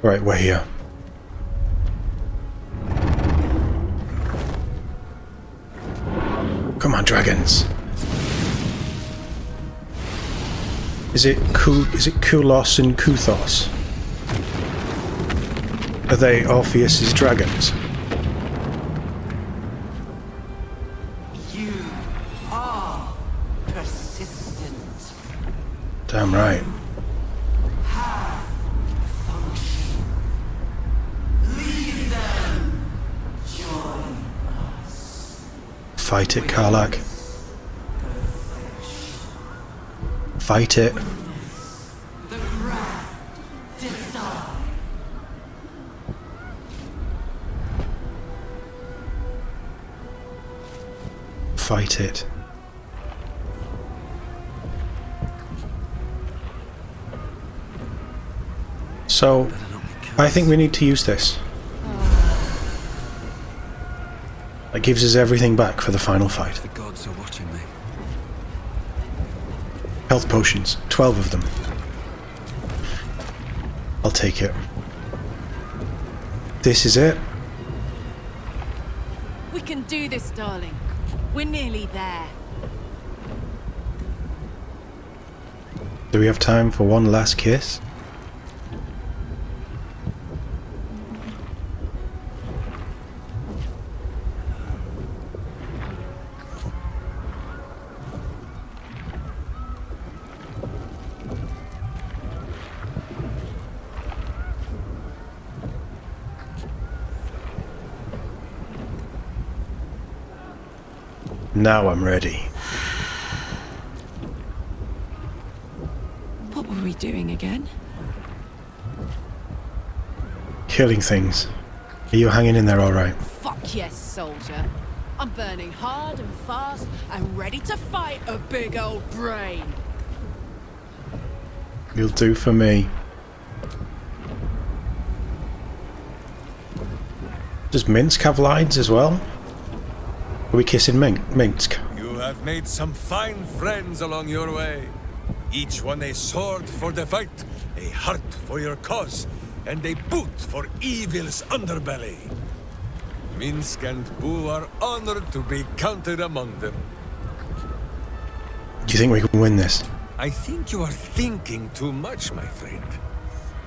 Right, we're here. Come on, dragons. Is it Kulos and Kuthos? Are they Orpheus's dragons? You are persistent. Damn right. Have function. Leave them. Join us. Fight it, Karlak. Fight it. The grand design. Fight it. So, I think we need to use this. That gives us everything back for the final fight. The gods are watching me. Health potions, 12 of them. I'll take it. This is it. We can do this, darling. We're nearly there. Do we have time for one last kiss? Now I'm ready. What were we doing again? Killing things. Are you hanging in there alright? Fuck yes, soldier. I'm burning hard and fast and ready to fight a big old brain. You'll do for me. Does Minsk have lines as well? Are we kissing Minsk? You have made some fine friends along your way. Each one a sword for the fight, a heart for your cause, and a boot for evil's underbelly. Minsk and Boo are honored to be counted among them. Do you think we can win this? I think you are thinking too much, my friend.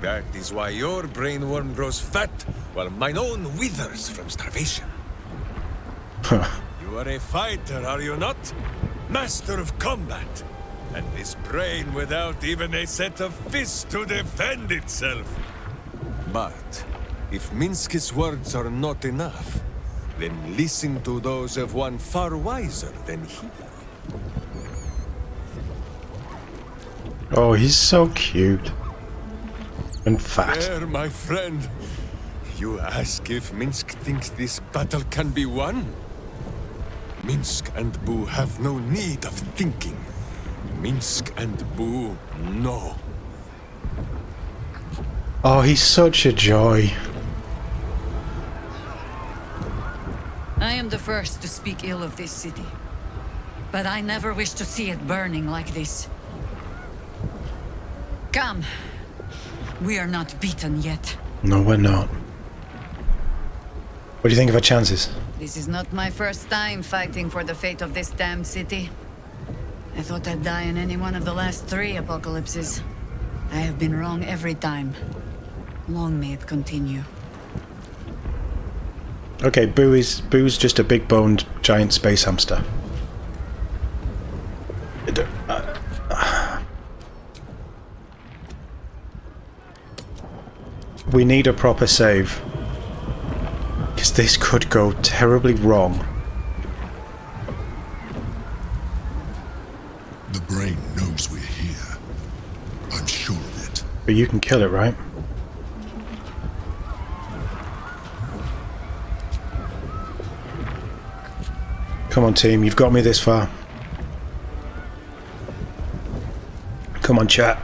That is why your brainworm grows fat, while mine own withers from starvation. Huh. You are a fighter, are you not? Master of combat. And this brain without even a set of fists to defend itself. But, if Minsk's words are not enough, then listen to those of one far wiser than he. Oh, he's so cute. And fat. There, my friend. You ask if Minsk thinks this battle can be won? Minsk and Boo have no need of thinking. Minsk and Boo know. Oh, he's such a joy. I am the first to speak ill of this city. But I never wish to see it burning like this. Come. We are not beaten yet. No, we're not. What do you think of our chances? This is not my first time fighting for the fate of this damned city. I thought I'd die in any one of the last 3 apocalypses. I have been wrong every time. Long may it continue. Okay, Boo's just a big-boned giant space hamster. We need a proper save. Because this could go terribly wrong. The brain knows we're here. I'm sure of it. But you can kill it, right? Come on, team. You've got me this far. Come on, chat.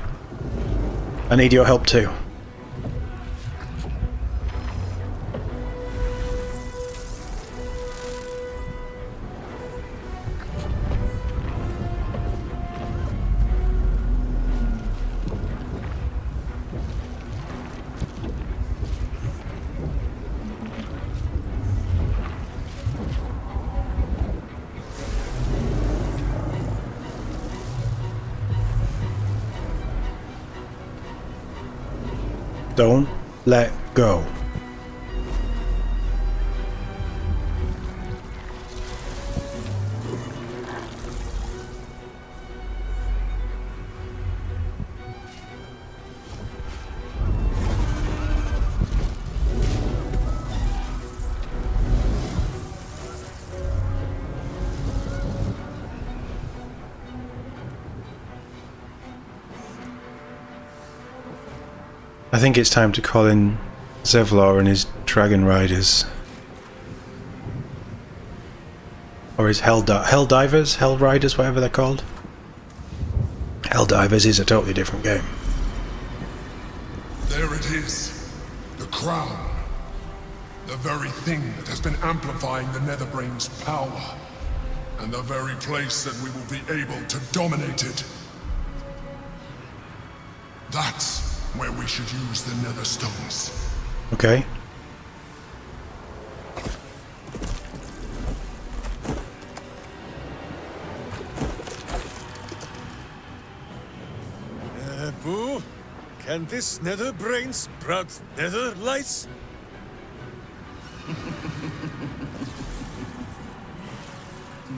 I need your help too. Don't let go. I think it's time to call in Zevlor and his dragon riders. Or his Hell Divers? Hell Riders, whatever they're called. Hell Divers is a totally different game. There it is. The crown. The very thing that has been amplifying the Netherbrain's power. And the very place that we will be able to dominate it. That's where we should use the Nether Stones. Okay. Boo? Can this nether brain sprout nether lights?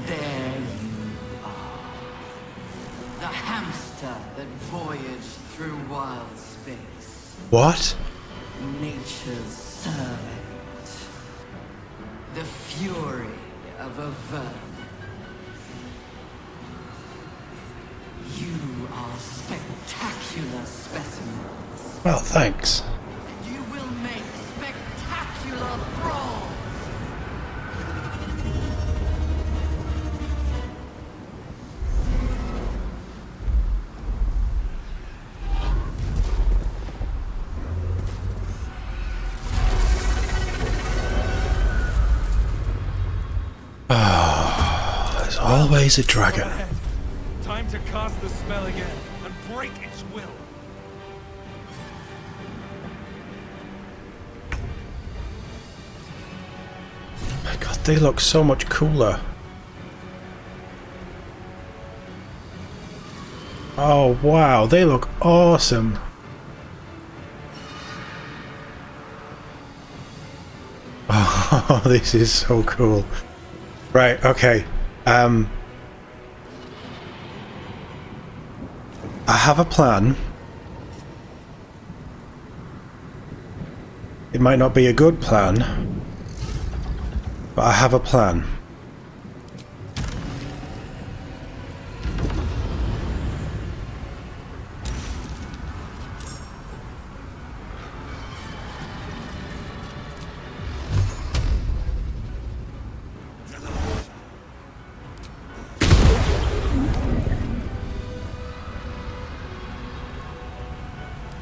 There you are. The hamster that voyaged through wild space. What? Nature's servant. The fury of a vermin. You are spectacular specimens. Well, thanks. You will make spectacular thralls. There's always a dragon. Ahead. Time to cast the spell again and break its will. My god, they look so much cooler. Oh wow, they look awesome. Oh, this is so cool. Right, okay. I have a plan. It might not be a good plan, but I have a plan.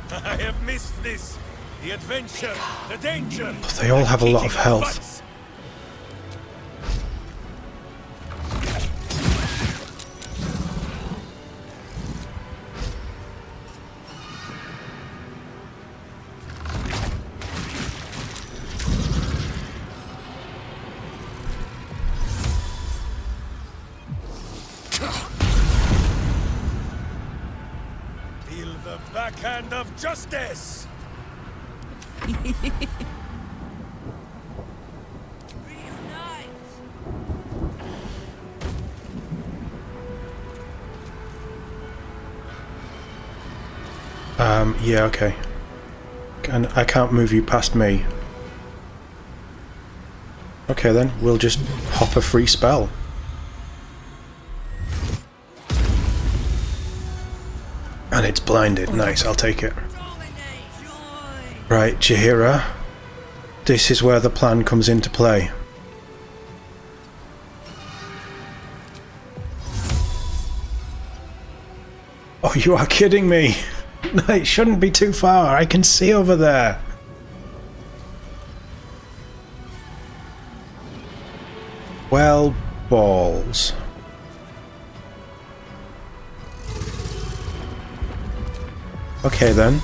I have missed this. The adventure, the danger. They all have a lot of health. Feel the backhand of justice. Yeah, okay. And I can't move you past me. Okay then, we'll just hop a free spell. And it's blinded. Nice, I'll take it. Right, Jaheira. This is where the plan comes into play. Oh, you are kidding me! No, it shouldn't be too far. I can see over there. Well, balls. Okay then.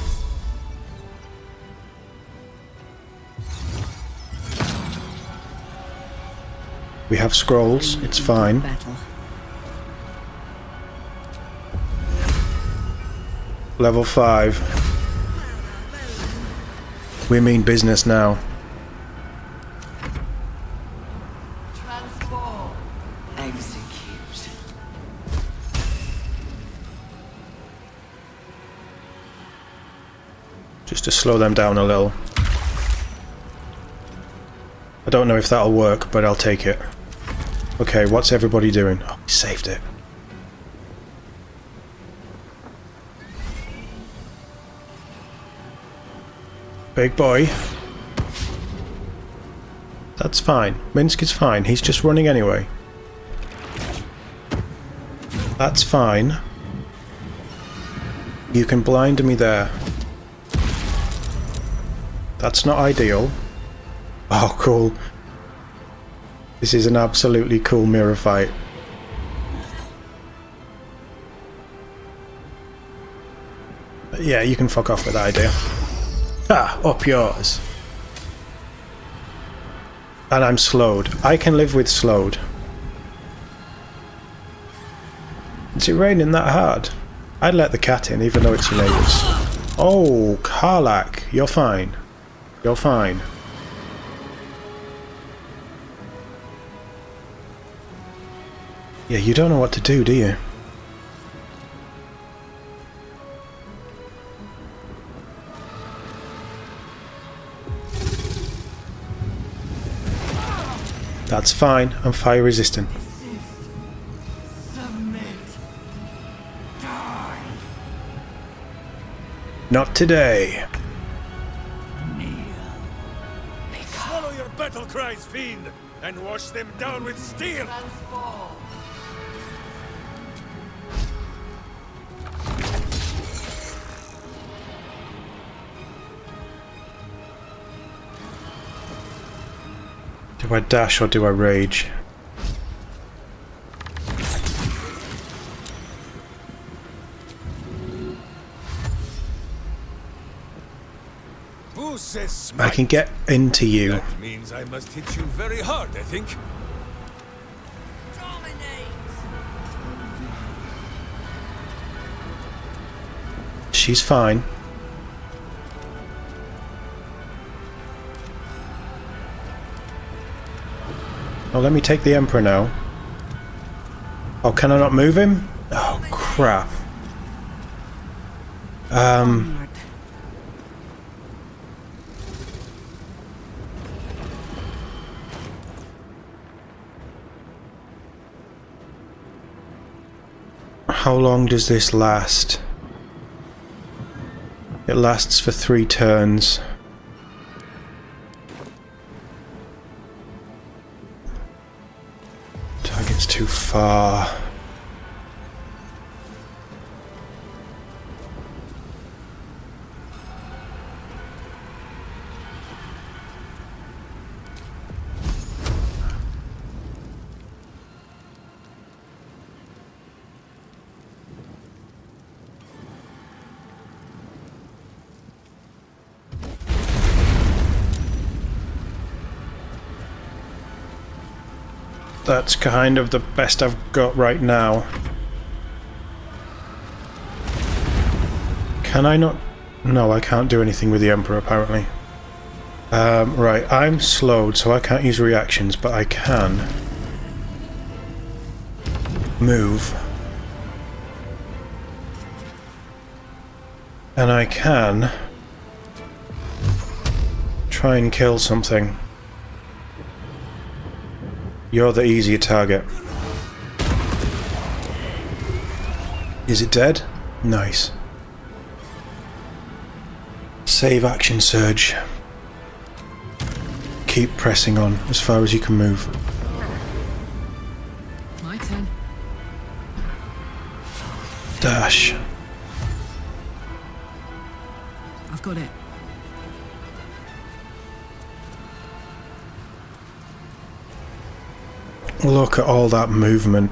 We have scrolls, it's fine. Battle. Level 5. We mean business now. Transform. Execute. Just to slow them down a little. I don't know if that'll work, but I'll take it. Okay, what's everybody doing? Oh, we saved it. Big boy. That's fine. Minsk is fine. He's just running anyway. That's fine. You can blind me there. That's not ideal. Oh, cool. This is an absolutely cool mirror fight. Yeah, you can fuck off with that idea. Ah, up yours. And I'm slowed. I can live with slowed. Is it raining that hard? I'd let the cat in, even though it's your neighbours. Oh, Karlak, you're fine. You're fine. Yeah, you don't know what to do, do you? That's fine. I'm fire resistant. Submit. Die. Not today. Swallow your battle cries, fiend, and wash them down with steel! Transform. Do I dash or do I rage? I can get into you. That means I must hit you very hard, I think. She's fine. Oh, let me take the Emperor now. Oh, can I not move him? Oh, crap. How long does this last? It lasts for 3 turns. Target's too far. That's kind of the best I've got right now. Can I not? No, I can't do anything with the Emperor apparently. Right, I'm slowed so I can't use reactions, but I can move. And I can try and kill something. You're the easier target. Is it dead? Nice. Save action surge. Keep pressing on as far as you can move. My turn. Dash. I've got it. Look at all that movement.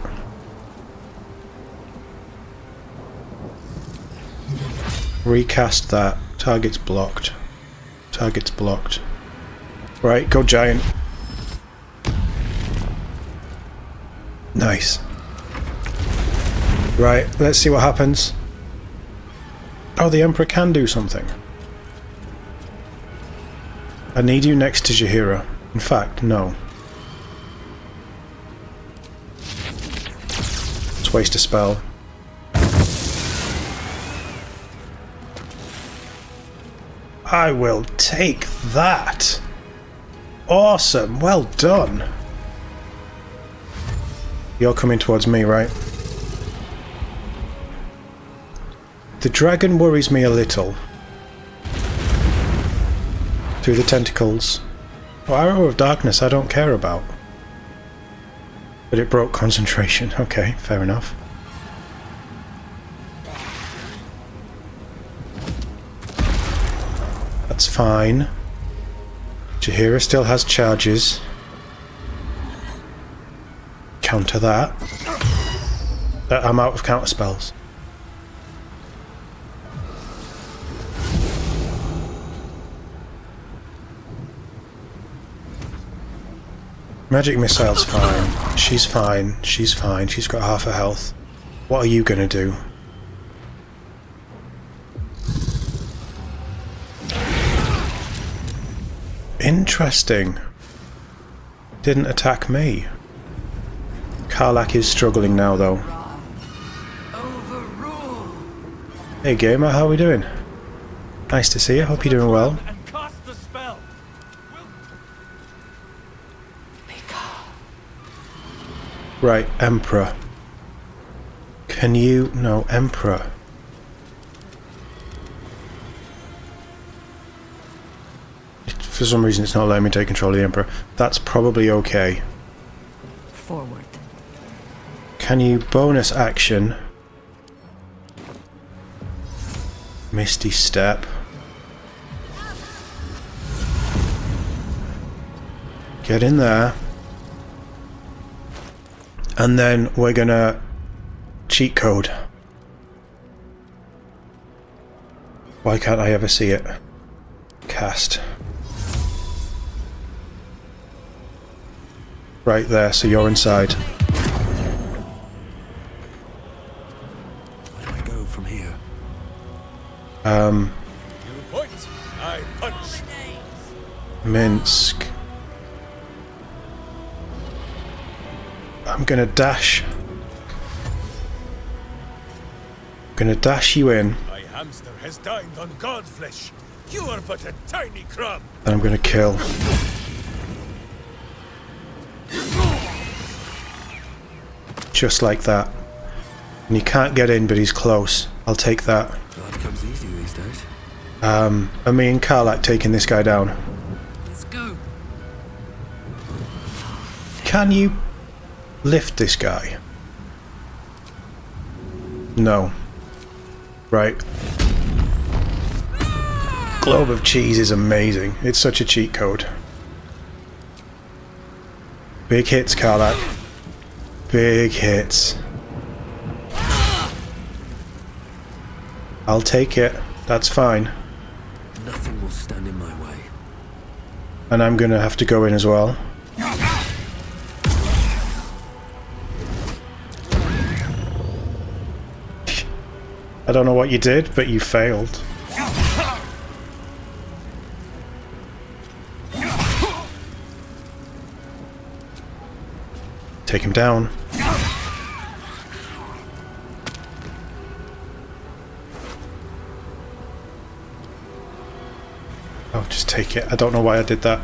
Recast that. Target's blocked. Target's blocked. Right, go giant. Nice. Right, let's see what happens. Oh, the Emperor can do something. I need you next to Jaheira. In fact, no. Let's waste a spell. I will take that! Awesome! Well done! You're coming towards me, right? The dragon worries me a little. Through the tentacles. Oh, Arrow of Darkness I don't care about. But it broke concentration. Okay, fair enough. That's fine. Jaheira still has charges. Counter that. I'm out of counter spells. Magic Missile's fine. She's fine. She's fine. She's got half her health. What are you gonna do? Interesting. Didn't attack me. Karlach is struggling now, though. Hey, gamer, how are we doing? Nice to see you. Hope you're doing well. And cast the spell. Right, Emperor. Can you... No, Emperor. For some reason it's not letting me take control of the Emperor. That's probably okay. Forward. Can you bonus action? Misty Step. Get in there. And then we're gonna cheat code. Why can't I ever see it? Cast. Right there, so you're inside. Where do I go from here? Um, You point, I punch. Minsk. I'm gonna dash. I'm gonna dash you in. My hamster has dined on god flesh. You are but a tiny crumb. And I'm gonna kill. Just like that. And he can't get in, but he's close. I'll take that. Blood comes easy these days. And me and Karlach taking this guy down. Let's go. Can you lift this guy? No. Right. Globe of Cheese is amazing. It's such a cheat code. Big hits, Karlach. Big hits. I'll take it. That's fine. Nothing will stand in my way. And I'm gonna have to go in as well. I don't know what you did, but you failed. Take him down. Oh, just take it. I don't know why I did that.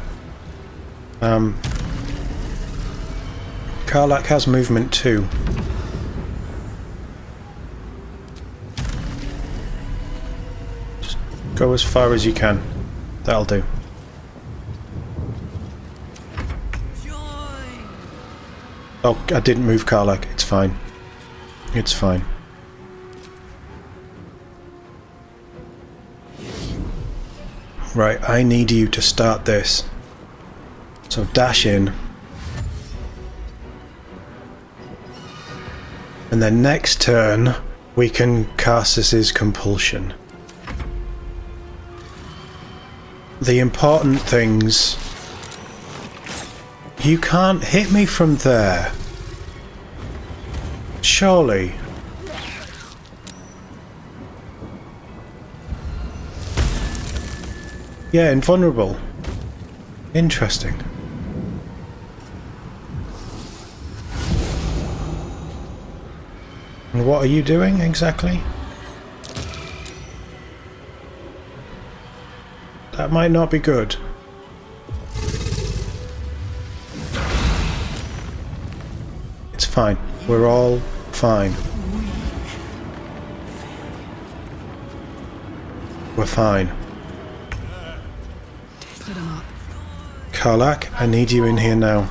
Karlach has movement too. Just go as far as you can. That'll do. Oh, I didn't move Karlach. It's fine. It's fine. Right, I need you to start this. So dash in. And then next turn, we can cast this Compulsion. The important things... You can't hit me from there. Surely. Yeah, invulnerable. Interesting. And what are you doing exactly? That might not be good. It's fine. We're all fine. We're fine. Put him up. Karlak, I need you in here now.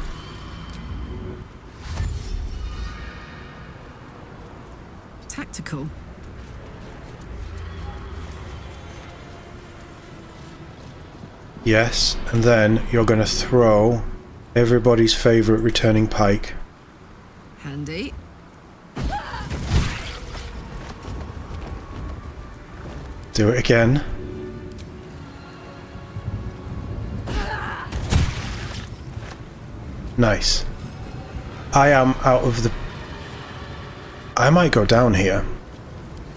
Tactical. Yes, and then you're going to throw everybody's favourite returning pike. Handy. Do it again. Nice. I am out of the... I might go down here.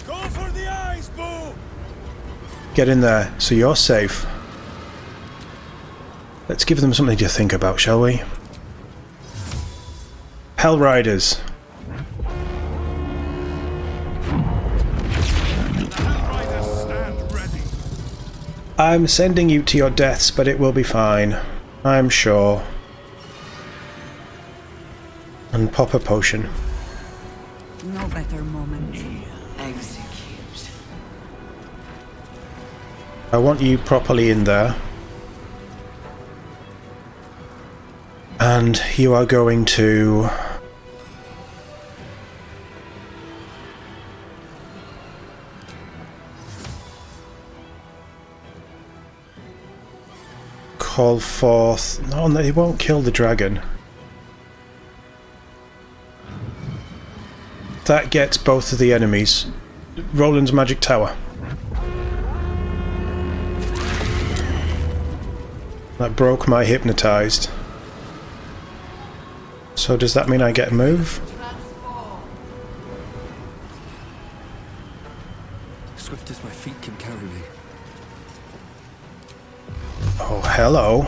Go for the eyes, Boo! Get in there, so you're safe. Let's give them something to think about, shall we? Hell Riders. I'm sending you to your deaths, but it will be fine. I'm sure. And pop a potion. No better moment. Execute. I want you properly in there. And you are going to... call forth... No, he won't kill the dragon. That gets both of the enemies. Roland's magic tower. That broke my hypnotized. So does that mean I get a move? Swift as my feet can carry me. Oh, hello.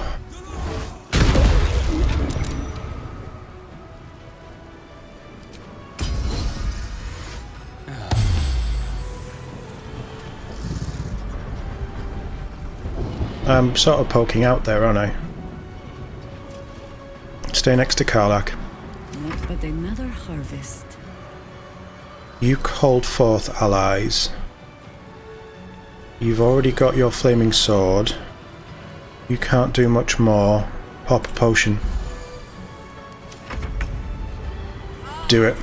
I'm sort of poking out there, aren't I? Stay next to Karlak. Not but another harvest. You called forth allies. You've already got your flaming sword. You can't do much more. Pop a potion. Do it.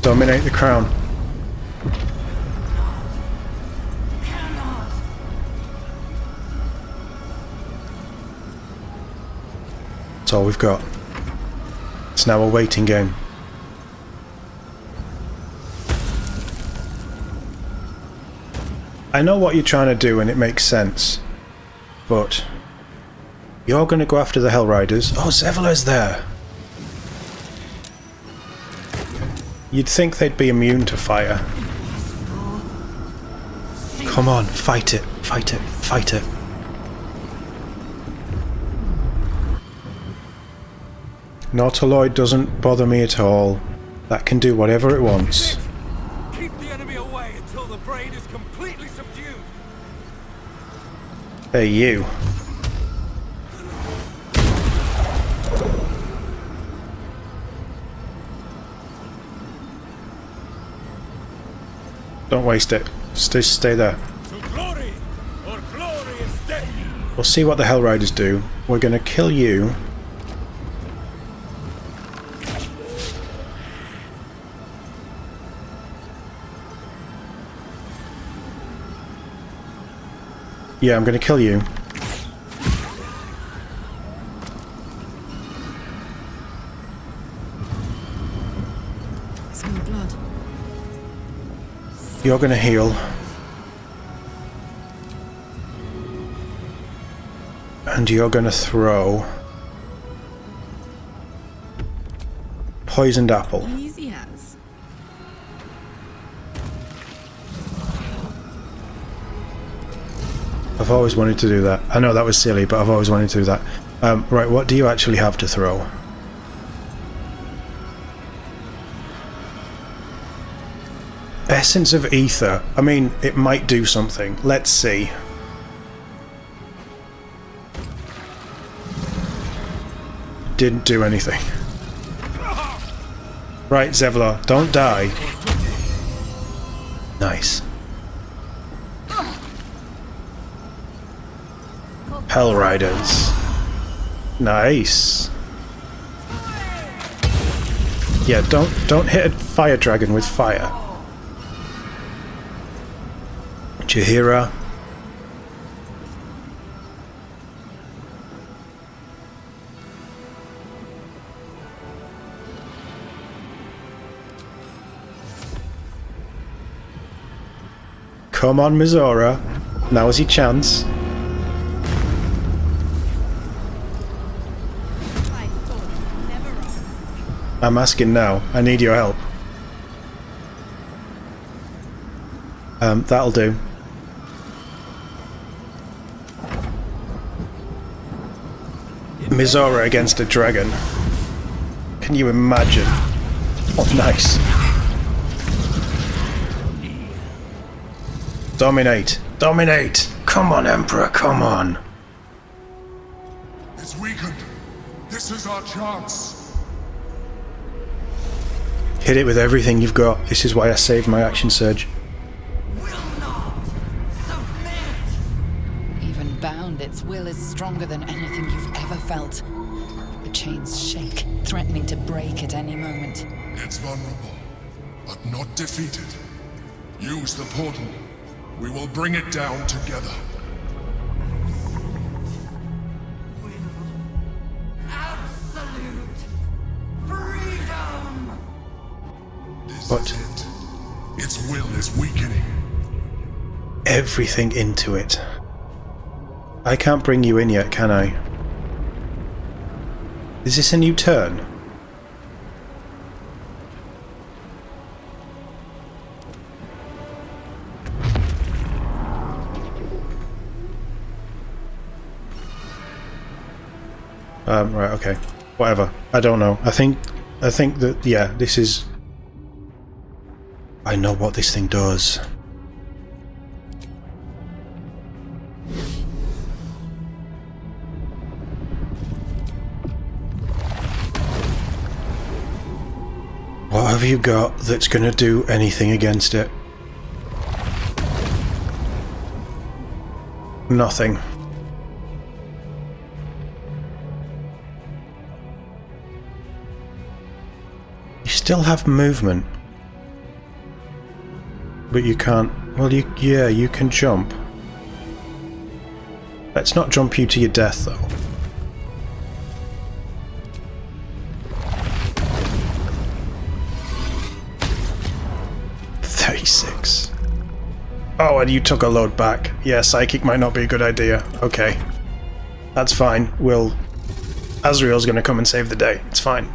Dominate the crown. That's all we've got. It's now a waiting game. I know what you're trying to do and it makes sense, but you're going to go after the Hell Riders. Oh, Zevla's there! You'd think they'd be immune to fire. Come on, fight it, fight it, fight it. Nautiloid doesn't bother me at all. That can do whatever it wants. Keep the enemy away until the brain is completely subdued. Hey, you. Don't waste it. Stay there. To glory, or glorious death! We'll see what the Hell Riders do. We're gonna kill you. Yeah, I'm gonna kill you. Smell blood. You're gonna heal. And you're gonna throw poisoned apple. Easy as. I've always wanted to do that. I know that was silly, but I've always wanted to do that. Right, what do you actually have to throw? Essence of Ether. I mean, it might do something. Let's see. Didn't do anything. Right, Zevlor, don't die. Nice. Hell Riders. Nice. Yeah, don't hit a fire dragon with fire. Jahira. Come on, Mizora. Now is your chance. I'm asking now. I need your help. That'll do. Mizora against a dragon. Can you imagine? Oh, nice. Dominate! Dominate! Come on, Emperor, come on! It's weakened. This is our chance. Hit it with everything you've got. This is why I saved my action surge. Even bound, its will is stronger than anything you've ever felt. The chains shake, threatening to break at any moment. It's vulnerable, but not defeated. Use the portal. We will bring it down together. Absolute freedom! But Its will is weakening. everything into it. I can't bring you in yet, can I? Is this a new turn? Right, okay. Whatever. I don't know. I think that, yeah, this is... I know what this thing does. What have you got that's gonna do anything against it? Nothing. You still have movement. But you can't... Well, yeah, you can jump. Let's not jump you to your death, though. Oh, and you took a load back. Yeah, psychic might not be a good idea. Okay. That's fine. Azriel's gonna come and save the day. It's fine.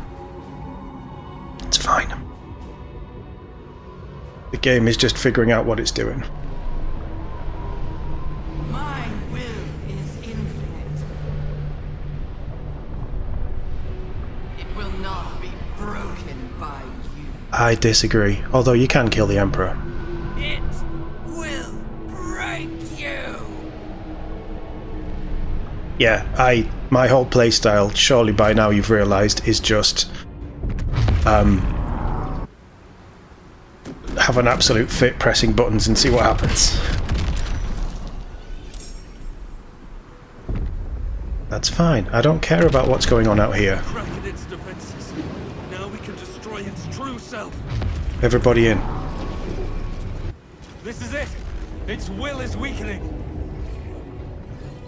It's fine. The game is just figuring out what it's doing. My will is infinite. It will not be broken by you. I disagree. Although you can kill the Emperor. It will break you. Yeah, my whole playstyle, surely by now you've realised, is just have an absolute fit pressing buttons and see what happens. That's fine. I don't care about what's going on out here. Cracking its defenses. Now we can destroy its true self. Everybody in. This is it. Its will is weakening.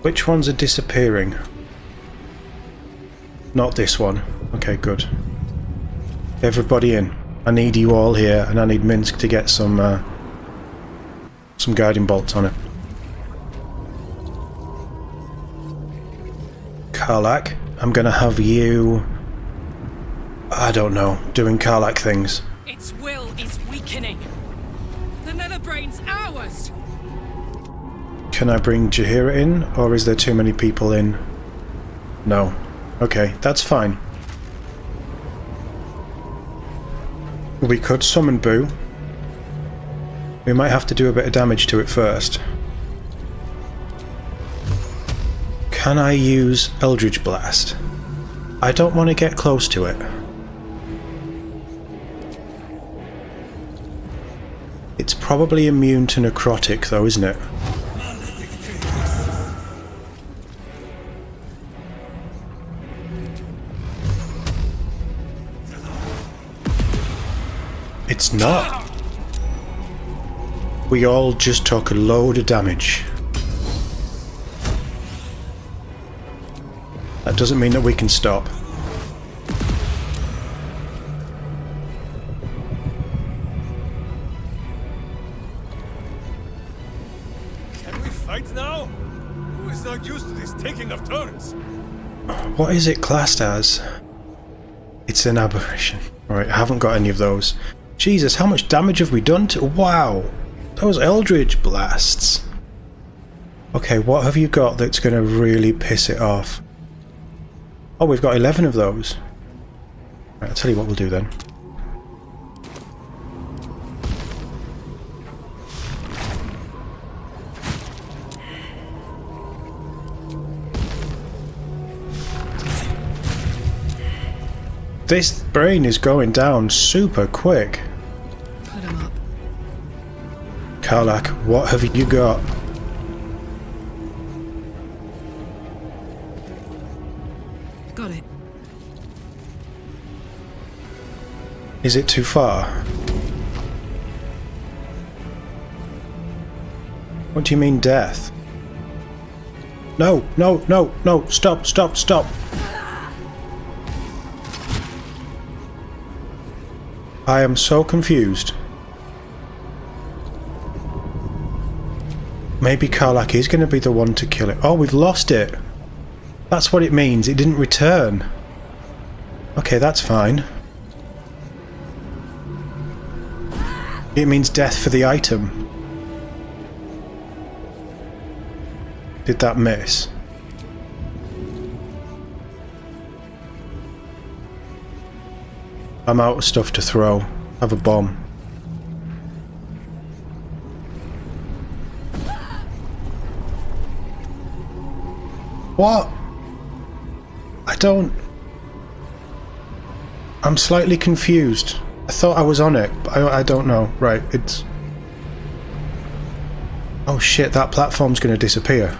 Which ones are disappearing? Not this one. Okay, good. Everybody in. I need you all here, and I need Minsk to get some guiding bolts on it. Karlak, I'm gonna have you... I don't know, doing Karlak things. Its will is weakening. The Netherbrain's ours. Can I bring Jaheira in, or is there too many people in? No. Okay, that's fine. We could summon Boo. We might have to do a bit of damage to it first. Can I use Eldritch Blast? I don't want to get close to it. It's probably immune to necrotic though, isn't it? It's not. We all just took a load of damage. That doesn't mean that we can stop. Can we fight now? Who is not used to this taking of turns? What is it classed as? It's an aberration. Alright, I haven't got any of those. Jesus, how much damage have we done to... Wow! Those Eldritch Blasts. Okay, what have you got that's going to really piss it off? Oh, we've got 11 of those. Right, I'll tell you what we'll do then. This brain is going down super quick. Put him up. Karlach, what have you got? Got it. Is it too far? What do you mean death? No, no, no, no, stop, stop, stop. I am so confused. Maybe Karlach is going to be the one to kill it. Oh, we've lost it. That's what it means. It didn't return. Okay, that's fine. It means death for the item. Did that miss? I'm out of stuff to throw. Have a bomb. What? I don't... I'm slightly confused. I thought I was on it, but I don't know. Right, it's... Oh shit, that platform's gonna disappear.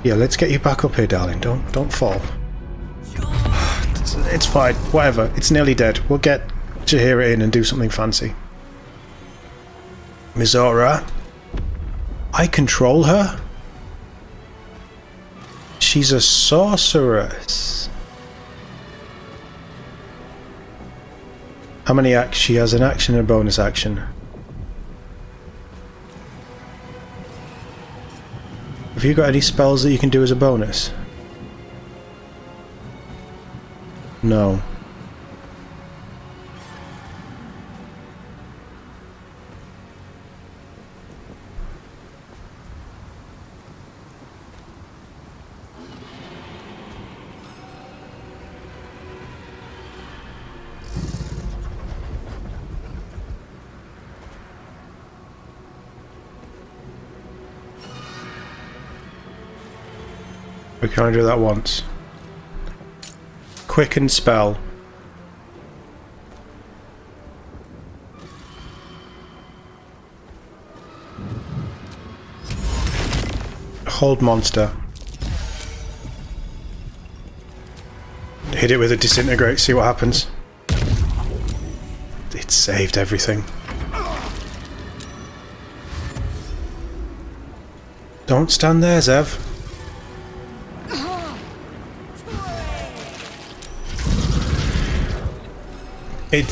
Yeah, let's get you back up here, darling. Don't fall. It's fine. Whatever. It's nearly dead. We'll get Jaheira in and do something fancy. Mizora? I control her? She's a sorceress. How many acts? She has an action and a bonus action. Have you got any spells that you can do as a bonus? No. We can only do that once. Quicken spell. Hold monster. Hit it with a disintegrate, see what happens. It saved everything. Don't stand there, Zev.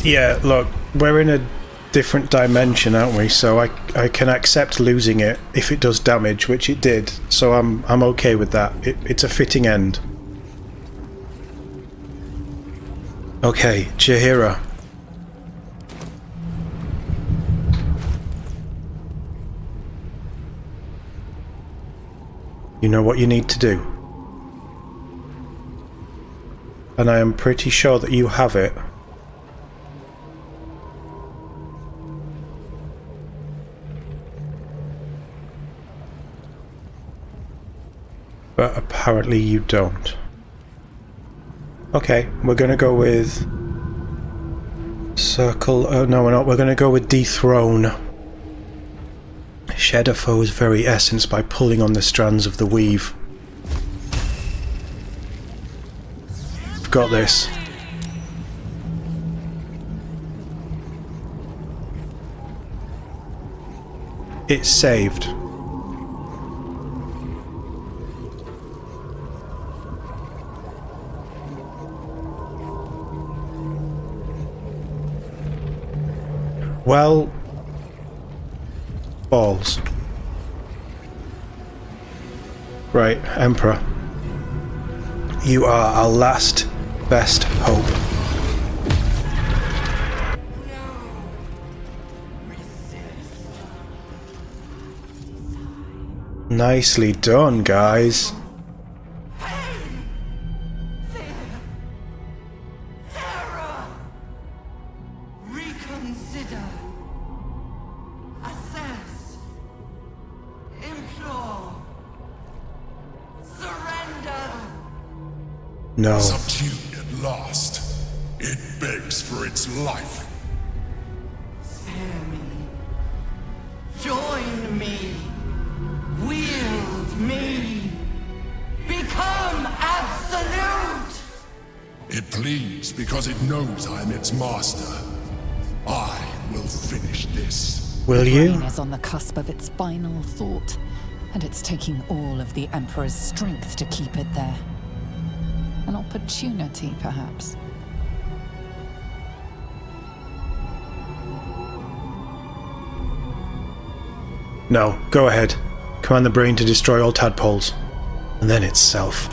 Yeah, look, we're in a different dimension, aren't we? So I can accept losing it if it does damage, which it did. So I'm okay with that. It's a fitting end. Okay, Jaheira. You know what you need to do. And I am pretty sure that you have it. But apparently you don't. Okay, we're gonna go with... Circle... Oh, no, we're not. We're gonna go with Dethrone. Shed a foe's very essence by pulling on the strands of the weave. We've got this. It's saved. Well... balls. Right, Emperor. You are our last, best hope. Nicely done, guys. Reconsider. Assess. Implore. Surrender. No. Subdued at last, it begs for its life. Spare me. Join me. Wield me. Become absolute. It pleads because it knows I am its master. I will finish this. Will The you? brain is on the cusp of its final thought, and it's taking all of the Emperor's strength to keep it there. An opportunity, perhaps. No, go ahead. Command the brain to destroy all tadpoles. And then itself.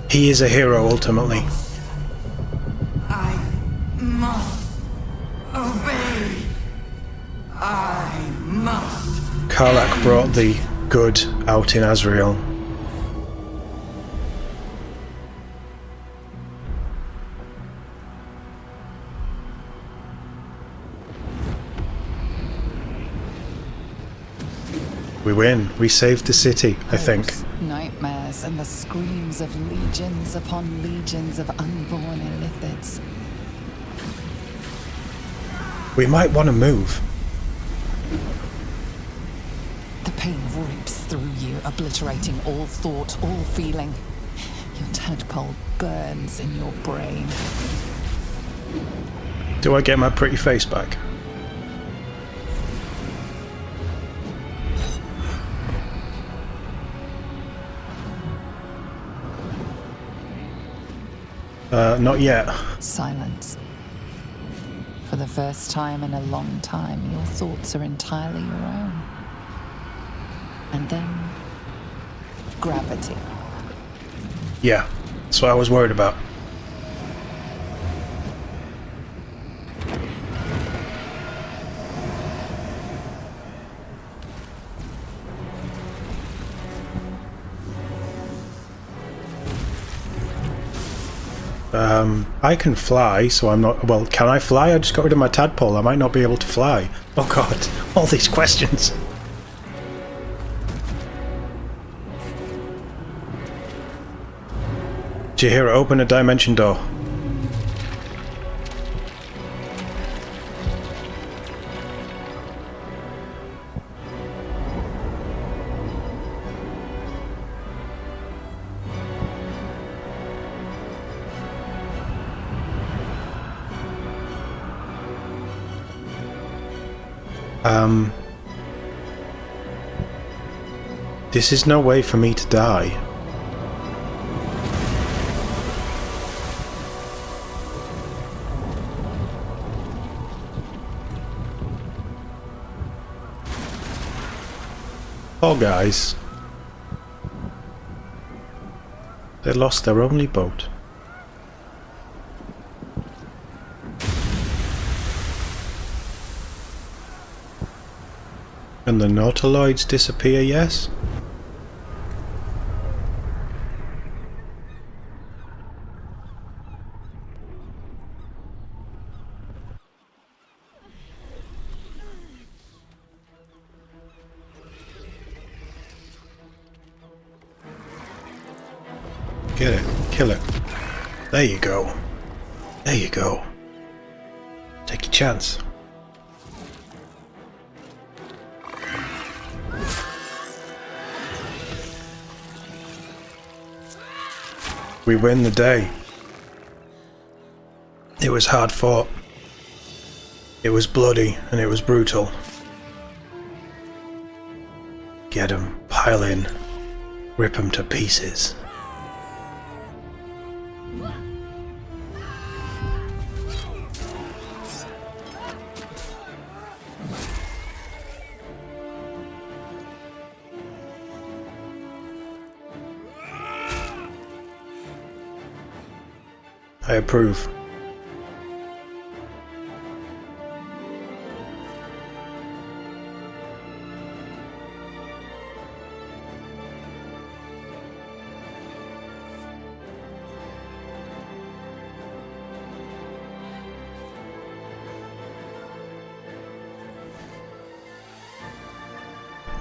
He is a hero, ultimately. I must obey. I must. Karlach brought the good out in Azriel. We win. We saved the city, I think. Hopes, nightmares, and the screams of legions upon legions of unborn illithids. We might want to move. The pain rips through you, obliterating all thought, all feeling. Your tadpole burns in your brain. Do I get my pretty face back? Not yet. Silence. For the first time in a long time, your thoughts are entirely your own. And then... gravity. Yeah, that's what I was worried about. I can fly, so I'm not... Well, can I fly? I just got rid of my tadpole. I might not be able to fly. Oh god, all these questions. Did you hear it open a dimension door? This is no way for me to die. Poor guys. They lost their only boat. And the nautiloids disappear, yes? Get it. Kill it. There you go. There you go. Take your chance. We win the day. It was hard fought. It was bloody and it was brutal. Get 'em, pile in, rip 'em to pieces. I approve.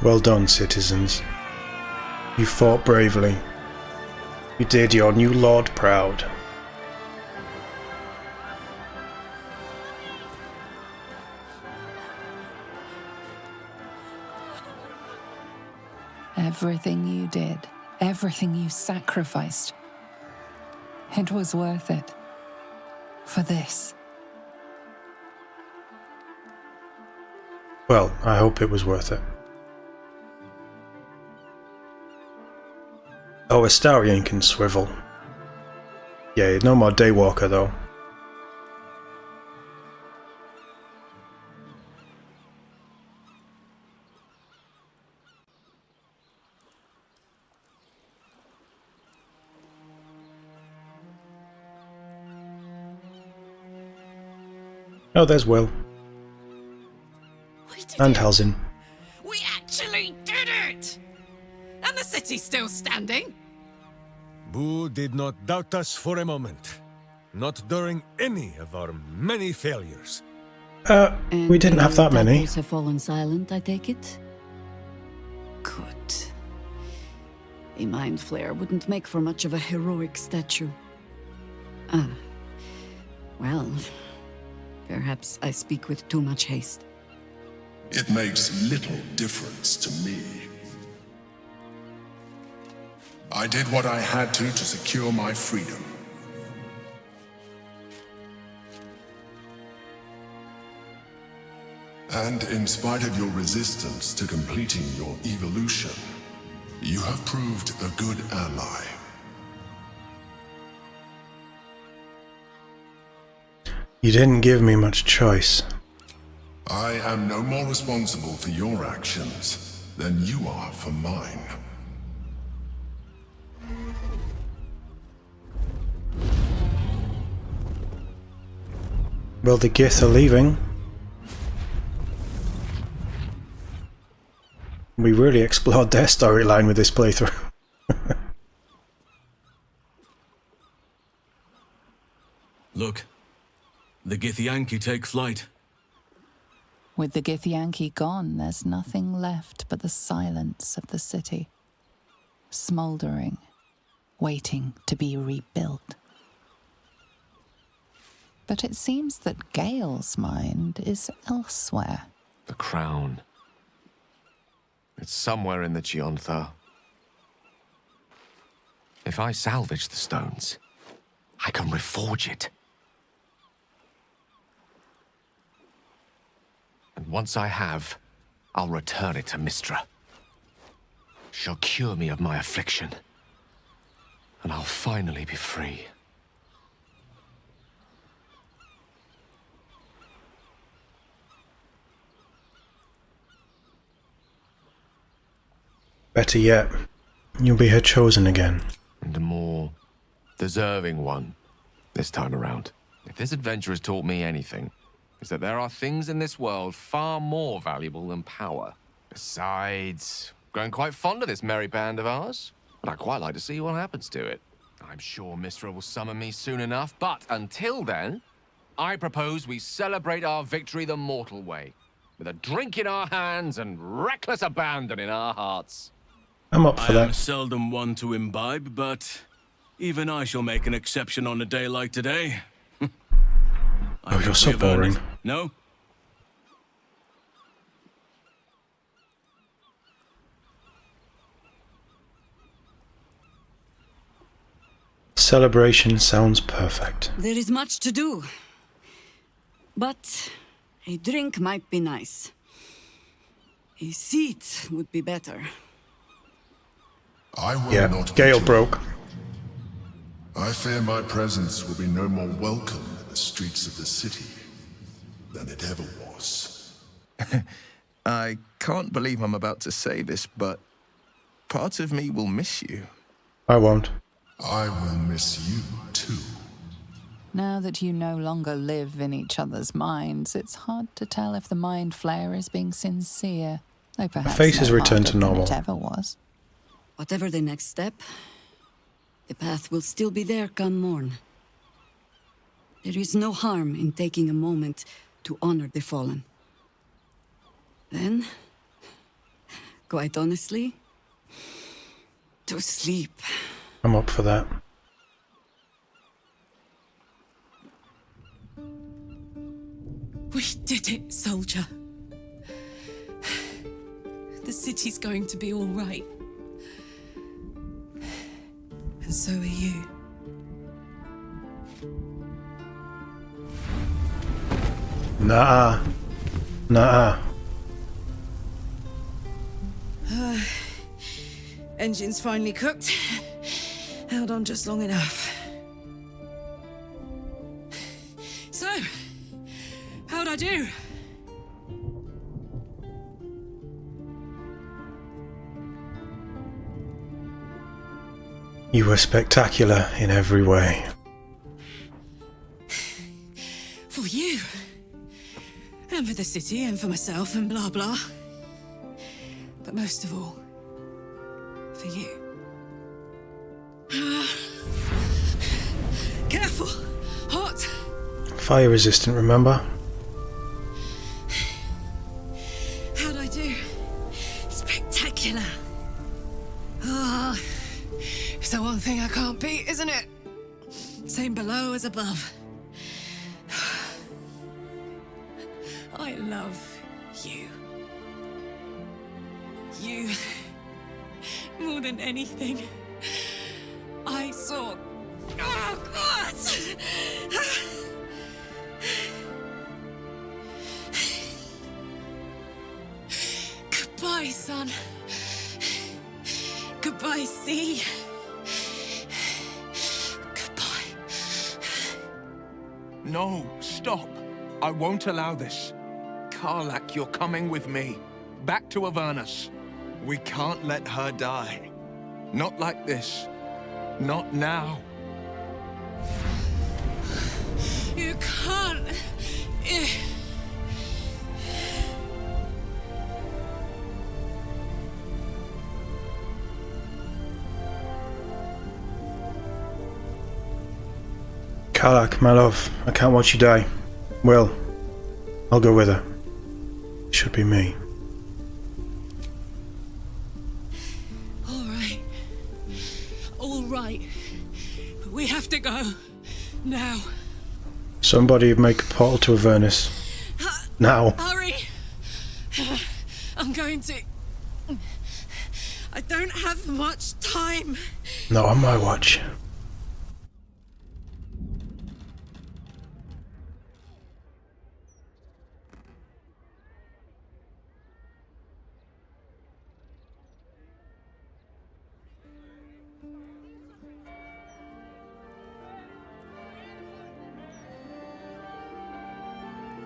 Well done, citizens. You fought bravely. You did your new lord proud. Everything you did, everything you sacrificed, it was worth it. For this. Well, I hope it was worth it. Oh, Astarion can swivel. Yeah, no more Daywalker though. Oh, there's Will. And Halzin. We actually did it! And the city's still standing? Boo did not doubt us for a moment. Not during any of our many failures. We didn't have that many. Temples have fallen silent, I take it? Good. A mind flare wouldn't make for much of a heroic statue. Well, perhaps I speak with too much haste. It makes little difference to me. I did what I had to secure my freedom. And in spite of your resistance to completing your evolution, you have proved a good ally. You didn't give me much choice. I am no more responsible for your actions than you are for mine. Well, the Gith are leaving. We really explored their storyline with this playthrough. Look, the Githyanki take flight. With the Githyanki gone, there's nothing left but the silence of the city. Smouldering, waiting to be rebuilt. But it seems that Gale's mind is elsewhere. The crown. It's somewhere in the Gionthar. If I salvage the stones, I can reforge it. And once I have, I'll return it to Mistra. She'll cure me of my affliction. And I'll finally be free. Better yet, you'll be her chosen again. And a more deserving one this time around. If this adventure has taught me anything, it's that there are things in this world far more valuable than power. Besides, growing quite fond of this merry band of ours, but I'd quite like to see what happens to it. I'm sure Mistra will summon me soon enough, but until then, I propose we celebrate our victory the mortal way, with a drink in our hands and reckless abandon in our hearts. I'm up for I am that. seldom one to imbibe, but Even I shall make an exception on a day like today. Oh, you're so boring. No? Celebration sounds perfect. There is much to do. But a drink might be nice. A seat would be better. I will Yeah, not Gale betray. broke. I fear my presence will be no more welcome in the streets of the city than it ever was. I can't believe I'm about to say this, but part of me will miss you. I won't. I will miss you too. Now that you no longer live in each other's minds, it's hard to tell if the mind flayer is being sincere, though perhaps face has no returned harder to than normal. it ever was. Whatever the next step, the path will still be there come morn. There is no harm in taking a moment to honor the fallen. Then, quite honestly, to sleep. I'm up for that. We did it, soldier. The city's going to be all right. And so are you. Nah. Nah. Engine's finally cooked. Held on just long enough. So, how'd I do? You were spectacular in every way. For you. And for the city, and for myself, and blah blah. But most of all, for you. Careful! Hot! Fire resistant, remember? How'd I do? Spectacular! Ah, it's the one thing I can't beat, isn't it? Same below as above. I love you. You, more than anything, I saw. Oh, God! Goodbye, son. Goodbye, sea. Goodbye. No, stop. I won't allow this. Karlach, you're coming with me. Back to Avernus. We can't let her die. Not like this. Not now. You can't. Karlach, my love, I can't watch you die. Well, I'll go with her. Should be me. All right. But we have to go. Now. Somebody make a portal to Avernus. Now. Hurry! I'm going to... I don't have much time. Not on my watch.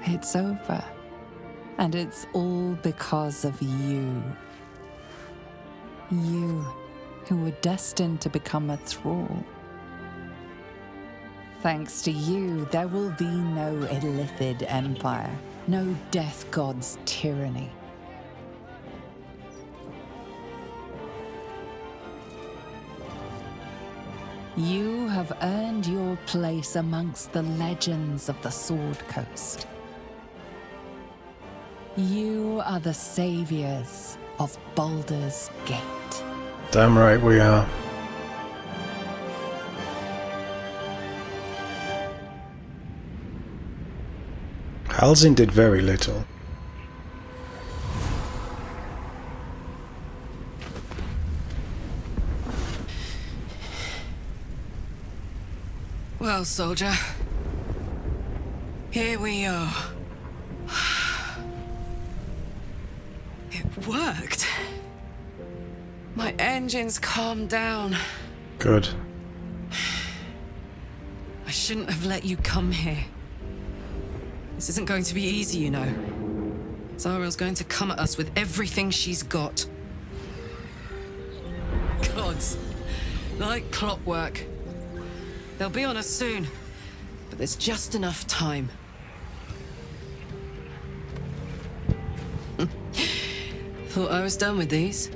It's over. And it's all because of you. You, who were destined to become a thrall. Thanks to you, there will be no Illithid empire, no death god's tyranny. You have earned your place amongst the legends of the Sword Coast. You are the saviors of Baldur's Gate. Damn right we are. Alzin did very little. Well, soldier. Here we are. It worked. My engines calmed down. Good. I shouldn't have let you come here. This isn't going to be easy, you know. Azriel's going to come at us with everything she's got. Gods. Like clockwork. They'll be on us soon, but there's just enough time. Thought I was done with these.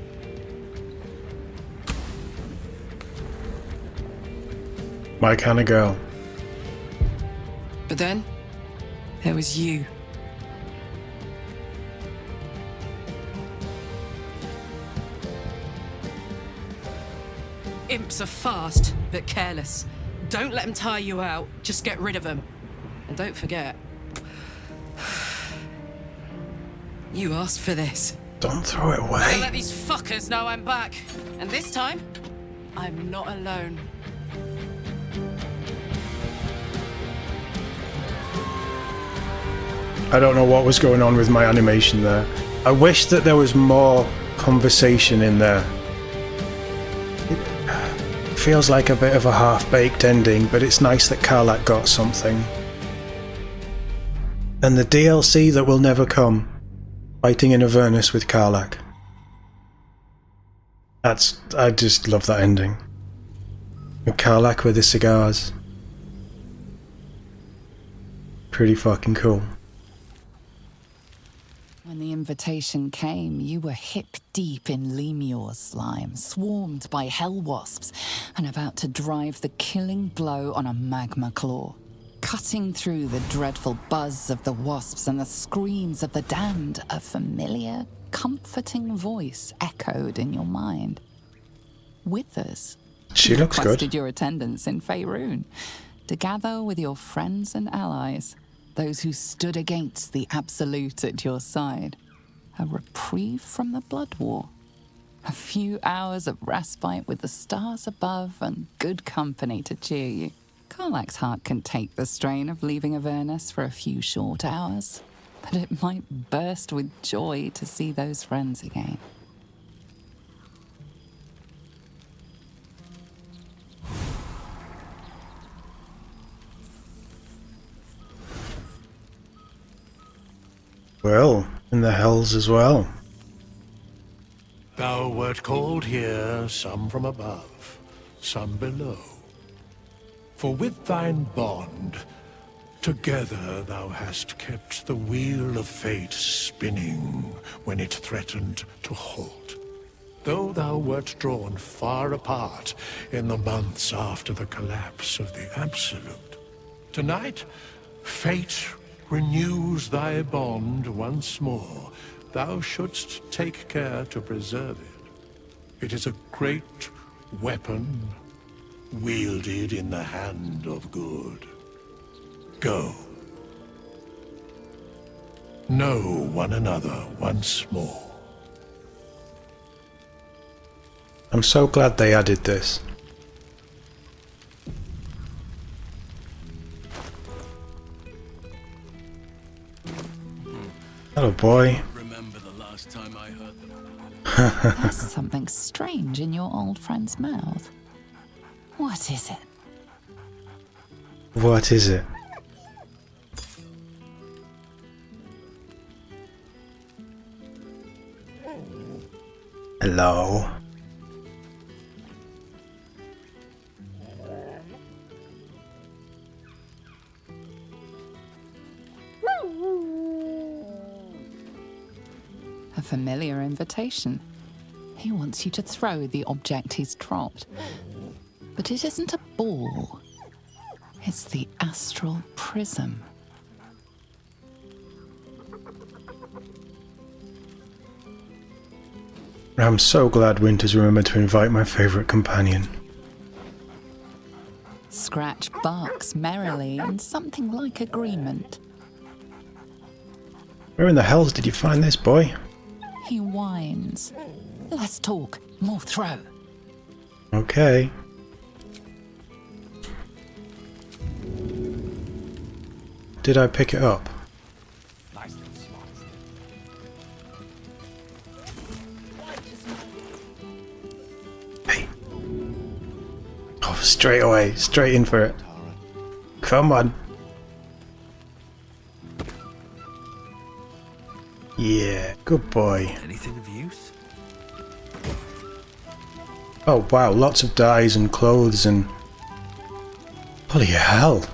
My kind of girl. But then, there was you. Imps are fast, but careless. Don't let them tire you out, just get rid of them. And don't forget, you asked for this. Don't throw it away. Don't let these fuckers know I'm back. And this time, I'm not alone. I don't know what was going on with my animation there. I wish that there was more conversation in there. It feels like a bit of a half-baked ending, but it's nice that Karlach got something. And the DLC that will never come. Fighting in Avernus with Karlach. I just love that ending. With Karlach with the cigars. Pretty fucking cool. When the invitation came, you were hip-deep in Lemur's slime, swarmed by hell wasps, and about to drive the killing blow on a magma claw. Cutting through the dreadful buzz of the wasps and the screams of the damned, a familiar, comforting voice echoed in your mind. Withers. She looks good. Requested your attendance in Faerun to gather with your friends and allies, those who stood against the Absolute at your side. A reprieve from the Blood War. A few hours of respite with the stars above and good company to cheer you. Karlach's heart can take the strain of leaving Avernus for a few short hours, but it might burst with joy to see those friends again. Well, in the hells as well. Thou wert called here, some from above, some below. For with thine bond, together thou hast kept the wheel of fate spinning when it threatened to halt. Though thou wert drawn far apart in the months after the collapse of the Absolute, tonight, fate renews thy bond once more. Thou shouldst take care to preserve it. It is a great weapon, wielded in the hand of good. Go. Know one another once more. I'm so glad they added this. Hello, boy. Remember the last time I heard them? There's something strange in your old friend's mouth. What is it? What is it? Hello. A familiar invitation. He wants you to throw the object he's dropped. But it isn't a ball. It's the astral prism. I'm so glad Winter's remembered to invite my favourite companion. Scratch barks merrily in something like agreement. Where in the hells did you find this, boy? He whines. Less talk, more throw. Okay. Did I pick it up? Nice and smart. Hey. Oh, straight away. Straight in for it. Come on. Yeah, good boy. Anything of use? Oh wow, lots of dyes and clothes and... Holy hell.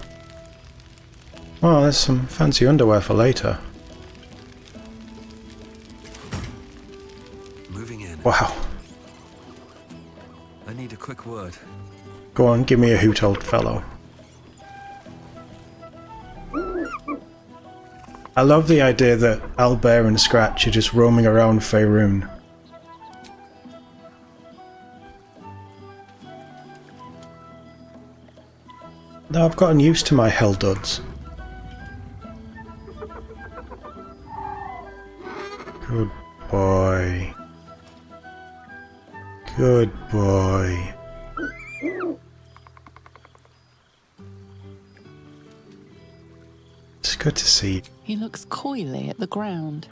Oh, there's some fancy underwear for later. Moving in. Wow. I need a quick word. Go on, give me a hoot, old fellow. I love the idea that Owlbear and Scratch are just roaming around Faerun. Now I've gotten used to my Hellduds. Good boy. Good boy. It's good to see you. He looks coyly at the ground,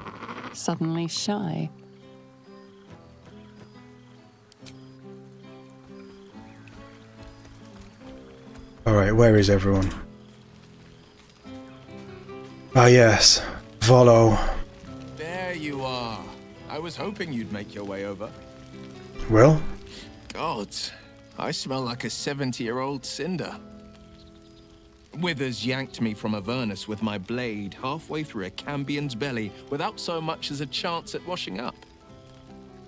suddenly shy. Alright, where is everyone? Ah yes, Volo. There you are. I was hoping you'd make your way over. Well? Gods, I smell like a 70-year-old cinder. Withers yanked me from Avernus with my blade halfway through a Cambion's belly without so much as a chance at washing up.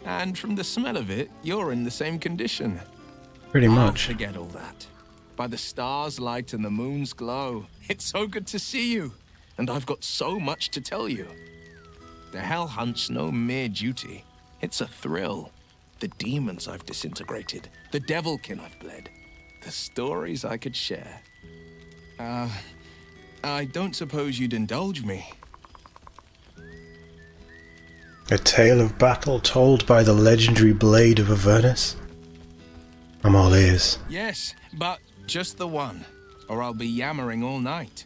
And from the smell of it, you're in the same condition. Pretty much. Forget all that. By the stars' light and the moon's glow, it's so good to see you. And I've got so much to tell you. The Hell Hunt's no mere duty. It's a thrill. The demons I've disintegrated, the devilkin I've bled, the stories I could share. I don't suppose you'd indulge me. A tale of battle told by the legendary blade of Avernus? I'm all ears. Yes, but just the one, or I'll be yammering all night.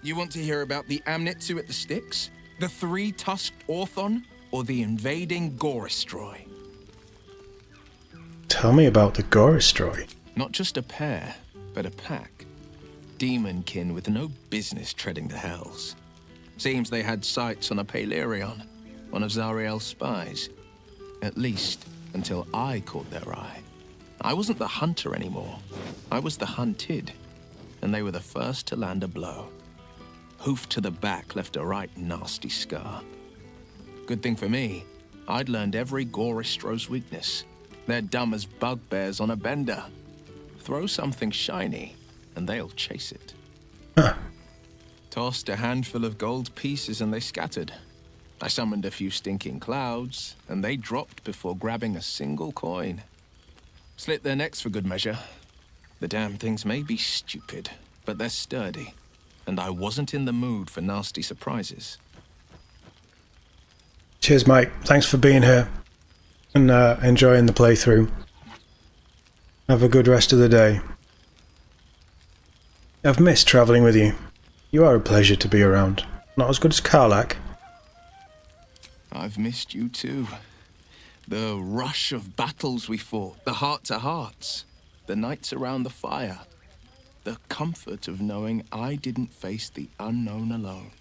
You want to hear about the Amnitsu at the Styx, the three-tusked Orthon, or the invading Goristroy? Tell me about the Goristroy. Not just a pair, but a pack. Demonkin with no business treading the hells. Seems they had sights on a Palerion, one of Azriel's spies. At least, until I caught their eye. I wasn't the hunter anymore. I was the hunted, and they were the first to land a blow. Hoof to the back left a right nasty scar. Good thing for me, I'd learned every Goristro's weakness. They're dumb as bugbears on a bender. Throw something shiny, and they'll chase it. Huh. Tossed a handful of gold pieces and they scattered. I summoned a few stinking clouds, and they dropped before grabbing a single coin. Slit their necks for good measure. The damn things may be stupid, but they're sturdy, and I wasn't in the mood for nasty surprises. Cheers, mate. Thanks for being here and enjoying the playthrough. Have a good rest of the day. I've missed travelling with you. You are a pleasure to be around. Not as good as Karlach. I've missed you too. The rush of battles we fought, the heart-to-hearts, the nights around the fire, the comfort of knowing I didn't face the unknown alone.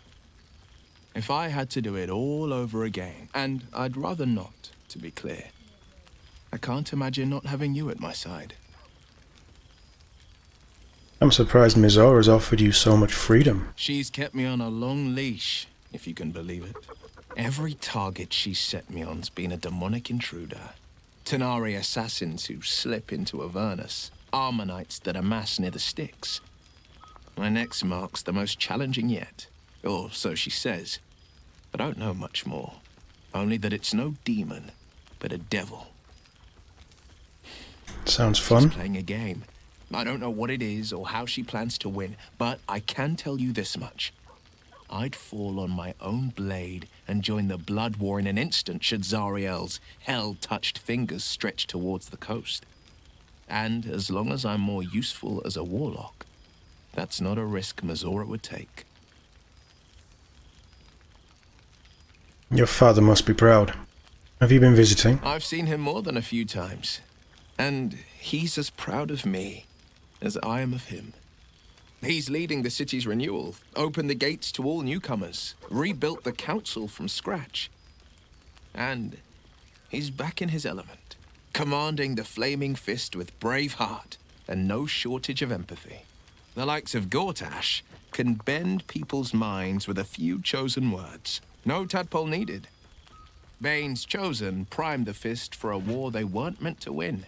If I had to do it all over again, and I'd rather not, to be clear, I can't imagine not having you at my side. I'm surprised Mizora's offered you so much freedom. She's kept me on a long leash, if you can believe it. Every target she's set me on's been a demonic intruder. Tenari assassins who slip into Avernus. Armonites that amass near the Styx. My next mark's the most challenging yet. Or so she says. I don't know much more. Only that it's no demon, but a devil. Sounds fun. She's playing a game. I don't know what it is or how she plans to win, but I can tell you this much. I'd fall on my own blade and join the blood war in an instant should Zariel's hell-touched fingers stretch towards the coast. And as long as I'm more useful as a warlock, that's not a risk Mazora would take. Your father must be proud. Have you been visiting? I've seen him more than a few times, and he's as proud of me as I am of him. He's leading the city's renewal, opened the gates to all newcomers, rebuilt the council from scratch. And he's back in his element, commanding the Flaming Fist with brave heart and no shortage of empathy. The likes of Gortash can bend people's minds with a few chosen words. No tadpole needed. Bane's Chosen primed the Fist for a war they weren't meant to win.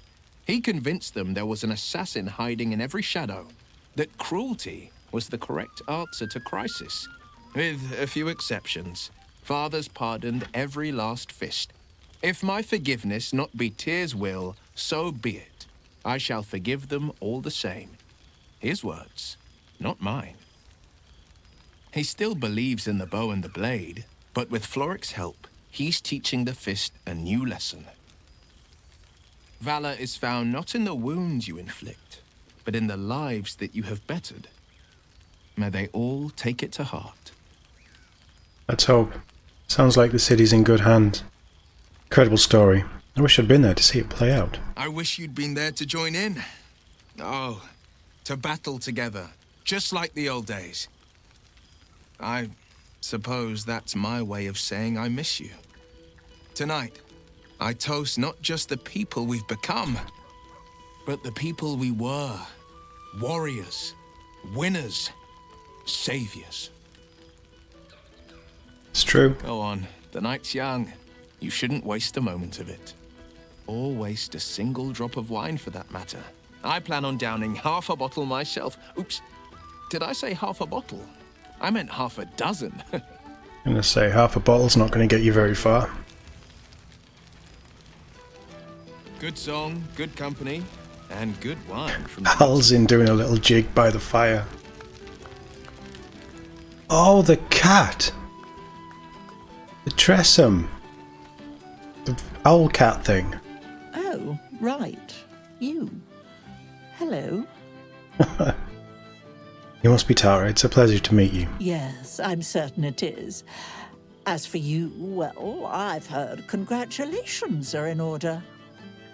He convinced them there was an assassin hiding in every shadow, that cruelty was the correct answer to crisis. With a few exceptions, fathers pardoned every last fist. If my forgiveness not be Tyr's will, so be it. I shall forgive them all the same. His words, not mine. He still believes in the bow and the blade, but with Floric's help, he's teaching the Fist a new lesson. Valor is found not in the wounds you inflict, but in the lives that you have bettered. May they all take it to heart. Let's hope. Sounds like the city's in good hands. Incredible story. I wish I'd been there to see it play out. I wish you'd been there to join in. Oh, to battle together, just like the old days. I suppose that's my way of saying I miss you. Tonight, I toast not just the people we've become, but the people we were. Warriors, winners, saviors. It's true. Go on, the night's young. You shouldn't waste a moment of it. Or waste a single drop of wine for that matter. I plan on downing half a bottle myself. Oops, did I say half a bottle? I meant half a dozen. I'm gonna say half a bottle's not gonna get you very far. Good song, good company, and good wine from Alzin doing a little jig by the fire. Oh, the cat! The Tressum! The owl cat thing. Oh, right. You. Hello. You must be Tara. It's a pleasure to meet you. Yes, I'm certain it is. As for you, well, I've heard congratulations are in order.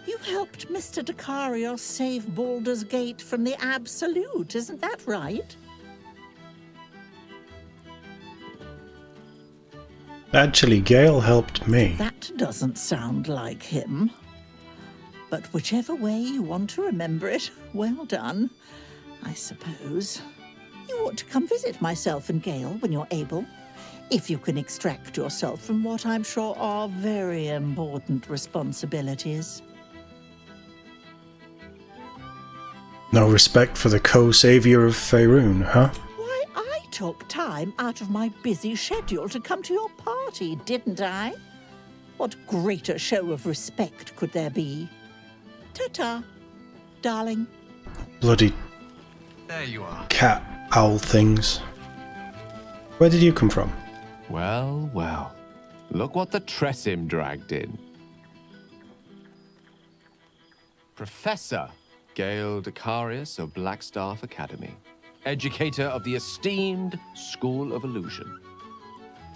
You helped Mr. Dicarios save Baldur's Gate from the Absolute, isn't that right? Actually, Gale helped me. That doesn't sound like him. But whichever way you want to remember it, well done, I suppose. You ought to come visit myself and Gale when you're able, if you can extract yourself from what I'm sure are very important responsibilities. No respect for the co-savior of Faerun, huh? Why, I took time out of my busy schedule to come to your party, didn't I? What greater show of respect could there be? Ta-ta, darling. Bloody There you are. cat owl things. Where did you come from? Well, well. Look what the Tressim dragged in. Professor Gale Dicarios of Blackstaff Academy. Educator of the esteemed School of Illusion.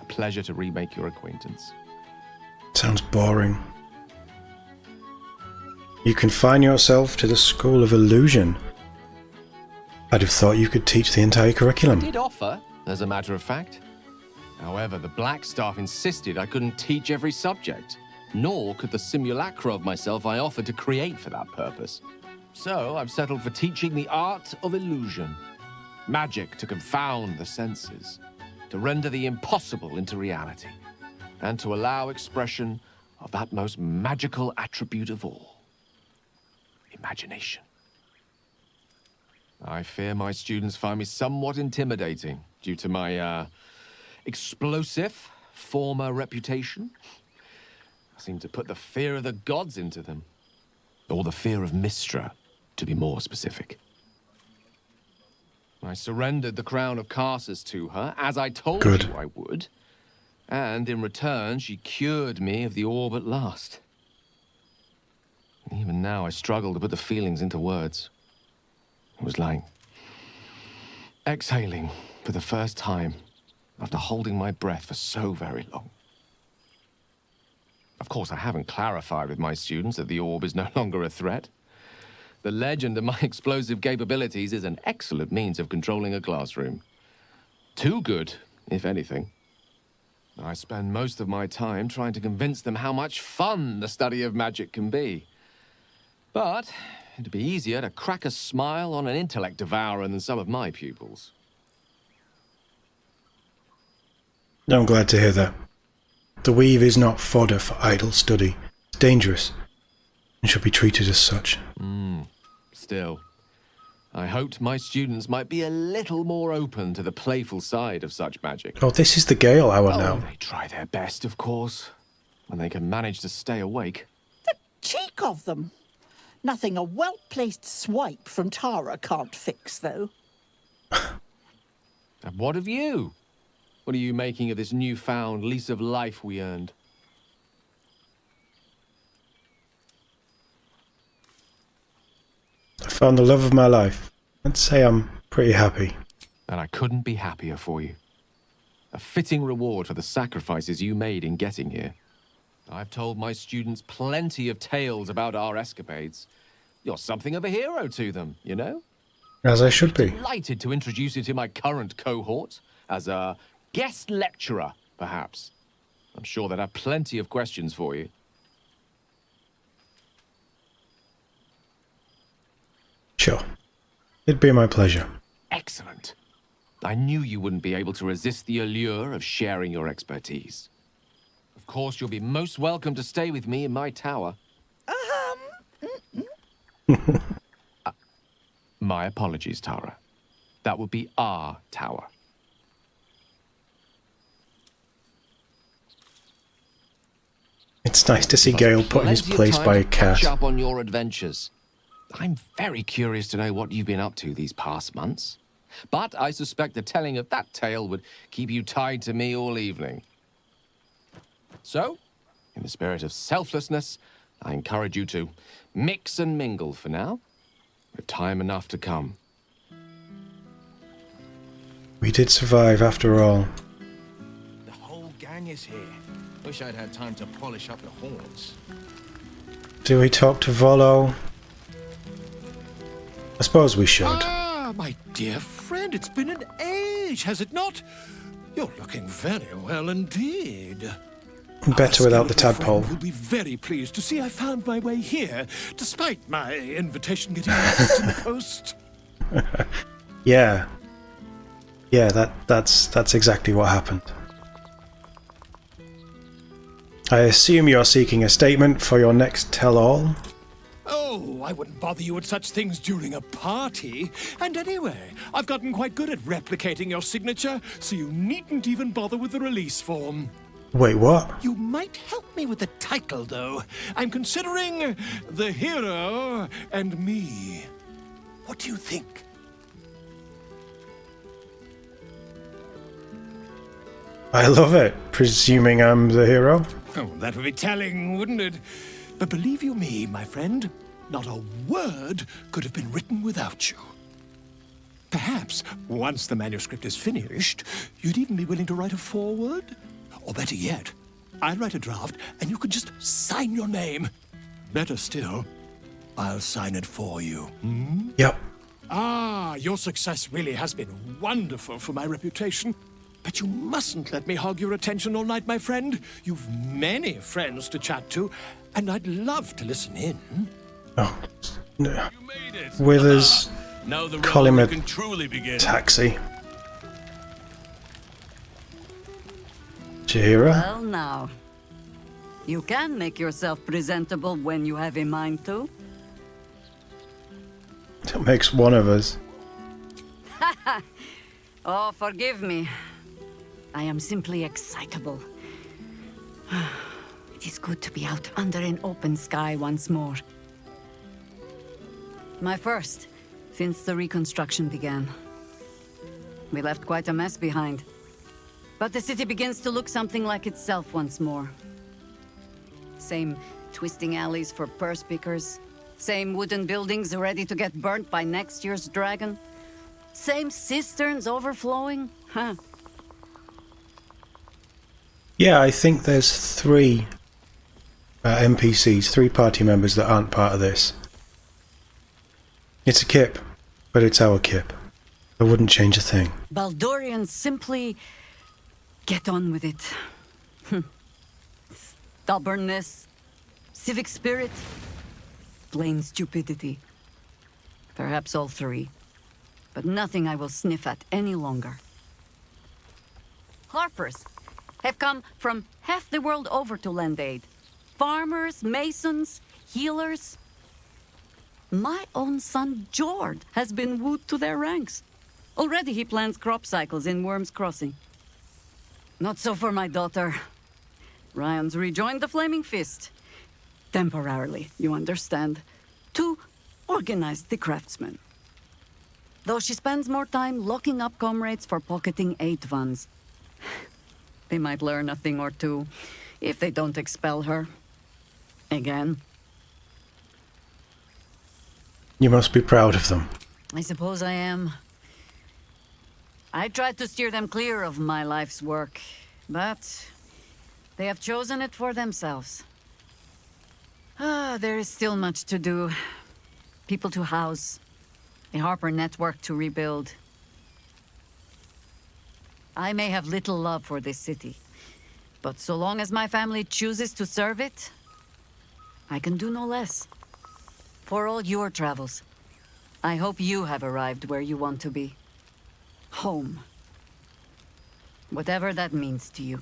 A pleasure to remake your acquaintance. Sounds boring. You confine yourself to the School of Illusion. I'd have thought you could teach the entire curriculum. I did offer, as a matter of fact. However, the Blackstaff insisted I couldn't teach every subject, nor could the simulacra of myself I offered to create for that purpose. So I've settled for teaching the art of illusion. Magic to confound the senses, to render the impossible into reality, and to allow expression of that most magical attribute of all, imagination. I fear my students find me somewhat intimidating due to my, explosive former reputation. I seem to put the fear of the gods into them. Or the fear of Mystra, to be more specific. I surrendered the crown of Carsus to her, as I told Good. you I would. And in return, she cured me of the orb at last. Even now, I struggle to put the feelings into words. It was like exhaling for the first time after holding my breath for so very long. Of course, I haven't clarified with my students that the orb is no longer a threat. The legend of my explosive capabilities is an excellent means of controlling a classroom. Too good, if anything. I spend most of my time trying to convince them how much fun the study of magic can be. But it'd be easier to crack a smile on an intellect devourer than some of my pupils. I'm glad to hear that. The weave is not fodder for idle study. It's dangerous, and should be treated as such. Still, I hoped my students might be a little more open to the playful side of such magic. Oh, this is the Gale hour now. They try their best, of course, when they can manage to stay awake. The cheek of them! Nothing a well-placed swipe from Tara can't fix, though. And what of you? What are you making of this newfound lease of life we earned? I found the love of my life. I'd say I'm pretty happy. And I couldn't be happier for you. A fitting reward for the sacrifices you made in getting here. I've told my students plenty of tales about our escapades. You're something of a hero to them, you know? As I should be. Delighted to introduce you to my current cohort as a guest lecturer, perhaps. I'm sure they'd have plenty of questions for you. Sure. It'd be my pleasure. Excellent. I knew you wouldn't be able to resist the allure of sharing your expertise. Of course, you'll be most welcome to stay with me in my tower. My apologies, Tara. That would be our tower. It's nice to see Gale put in his place by a cat. Catch up on your adventures. I'm very curious to know what you've been up to these past months. But I suspect the telling of that tale would keep you tied to me all evening. So, in the spirit of selflessness, I encourage you to mix and mingle for now, with time enough to come. We did survive after all. The whole gang is here. Wish I'd had time to polish up the horns. Do we talk to Volo? I suppose we should. Ah, my dear friend, it's been an age, has it not? You're looking very well indeed. Better without the tadpole. You'll be very pleased to see I found my way here, despite my invitation getting lost in the coast. Yeah. Yeah, that's exactly what happened. I assume you're seeking a statement for your next tell-all? Oh, I wouldn't bother you with such things during a party. And anyway, I've gotten quite good at replicating your signature, so you needn't even bother with the release form. Wait, what? You might help me with the title, though. I'm considering The Hero and Me. What do you think? I love it, presuming I'm the hero. Oh, that would be telling, wouldn't it? But believe you me, my friend, not a word could have been written without you. Perhaps, once the manuscript is finished, you'd even be willing to write a foreword? Or better yet, I'll write a draft and you can just sign your name. Better still, I'll sign it for you. Hmm? Yep. Ah, your success really has been wonderful for my reputation. But you mustn't let me hog your attention all night, my friend. You've many friends to chat to, and I'd love to listen in. Oh. No. Withers. Now the Call him a can truly begin. taxi. Jahira? Well, now. You can make yourself presentable when you have a mind to. That makes one of us. Oh, forgive me. I am simply excitable. It is good to be out under an open sky once more. My first, since the reconstruction began. We left quite a mess behind. But the city begins to look something like itself once more. Same twisting alleys for purse pickers. Same wooden buildings ready to get burnt by next year's dragon. Same cisterns overflowing. Huh. Yeah, I think there's 3 NPCs, 3 party members that aren't part of this. It's a kip, but it's our kip. I wouldn't change a thing. Baldurians simply get on with it. Stubbornness, civic spirit, plain stupidity. Perhaps all 3. But nothing I will sniff at any longer. Harpers have come from half the world over to lend aid. Farmers, masons, healers. My own son, Jord, has been wooed to their ranks. Already he plans crop cycles in Worm's Crossing. Not so for my daughter. Ryan's rejoined the Flaming Fist. Temporarily, you understand. To organize the craftsmen. Though she spends more time locking up comrades for pocketing aid funds. They might learn a thing or two, if they don't expel her. Again. You must be proud of them. I suppose I am. I tried to steer them clear of my life's work, but they have chosen it for themselves. There is still much to do. People to house. A Harper network to rebuild. I may have little love for this city, but so long as my family chooses to serve it, I can do no less. For all your travels, I hope you have arrived where you want to be. Home. Whatever that means to you.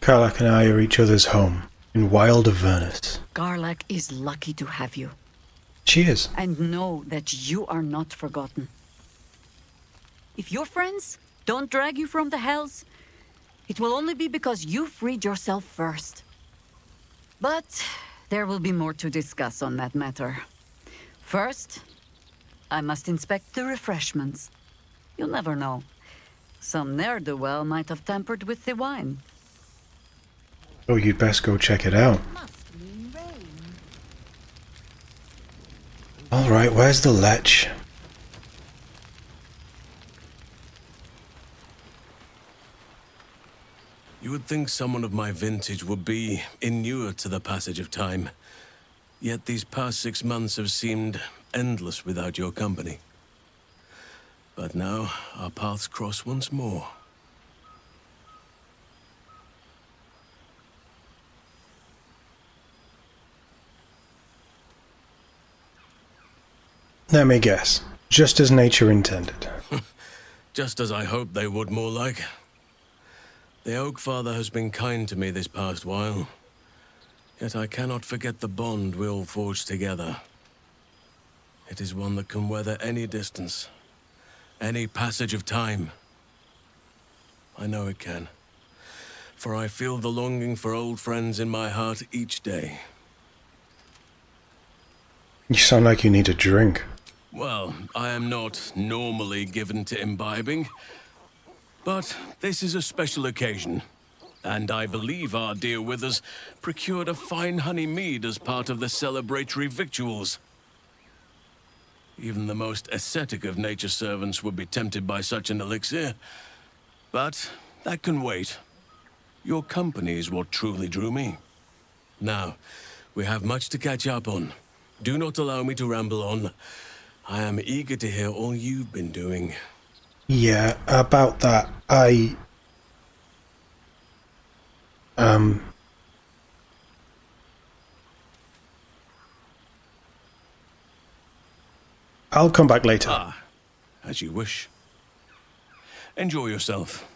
Karlach and I are each other's home, in wild Avernus. Karlach is lucky to have you. She is. And know that you are not forgotten. If your friends don't drag you from the hells, it will only be because you freed yourself first. But there will be more to discuss on that matter. First, I must inspect the refreshments. You'll never know. Some ne'er-do-well might have tampered with the wine. Oh, you'd best go check it out. Alright, where's the lech? You would think someone of my vintage would be inured to the passage of time. Yet these past 6 months have seemed endless without your company. But now, our paths cross once more. Let me guess. Just as nature intended. Just as I hoped they would, more like. The Oak Father has been kind to me this past while. Yet I cannot forget the bond we all forged together. It is one that can weather any distance, any passage of time. I know it can, for I feel the longing for old friends in my heart each day. You sound like you need a drink. Well, I am not normally given to imbibing, but this is a special occasion. And I believe our dear Withers procured a fine honey mead as part of the celebratory victuals. Even the most ascetic of nature's servants would be tempted by such an elixir. But that can wait. Your company is what truly drew me. Now, we have much to catch up on. Do not allow me to ramble on. I am eager to hear all you've been doing. Yeah, about that, I'll come back later. Ah, as you wish. Enjoy yourself.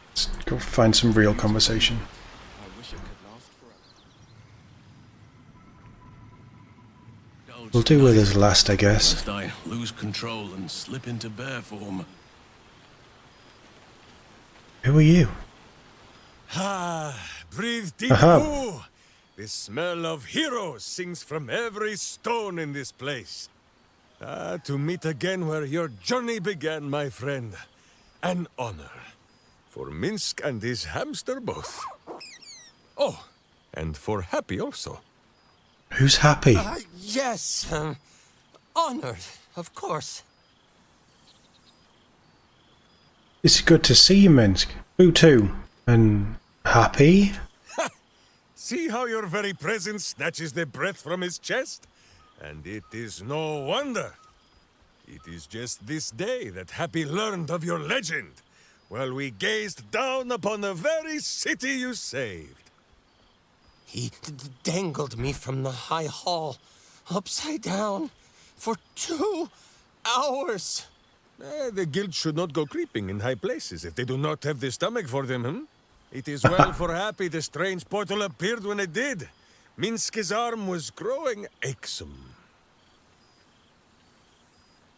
Let's go find some real conversation. We'll do with his last, I guess. Lest I lose control and slip into bear form. Who are you? Breathe deep. Aha. Ooh. The smell of heroes sings from every stone in this place. To meet again where your journey began, my friend. An honor. For Minsk and his hamster both. Oh, and for Happy also. Who's Happy? Yes, honored, of course. It's good to see you, Minsk. Who too? And Happy? See how your very presence snatches the breath from his chest? And it is no wonder. It is just this day that Happy learned of your legend, while we gazed down upon the very city you saved. He dangled me from the high hall, upside down, for 2 hours. The guild should not go creeping in high places if they do not have the stomach for them, It is well for Happy the strange portal appeared when it did. Minsk's arm was growing achsome.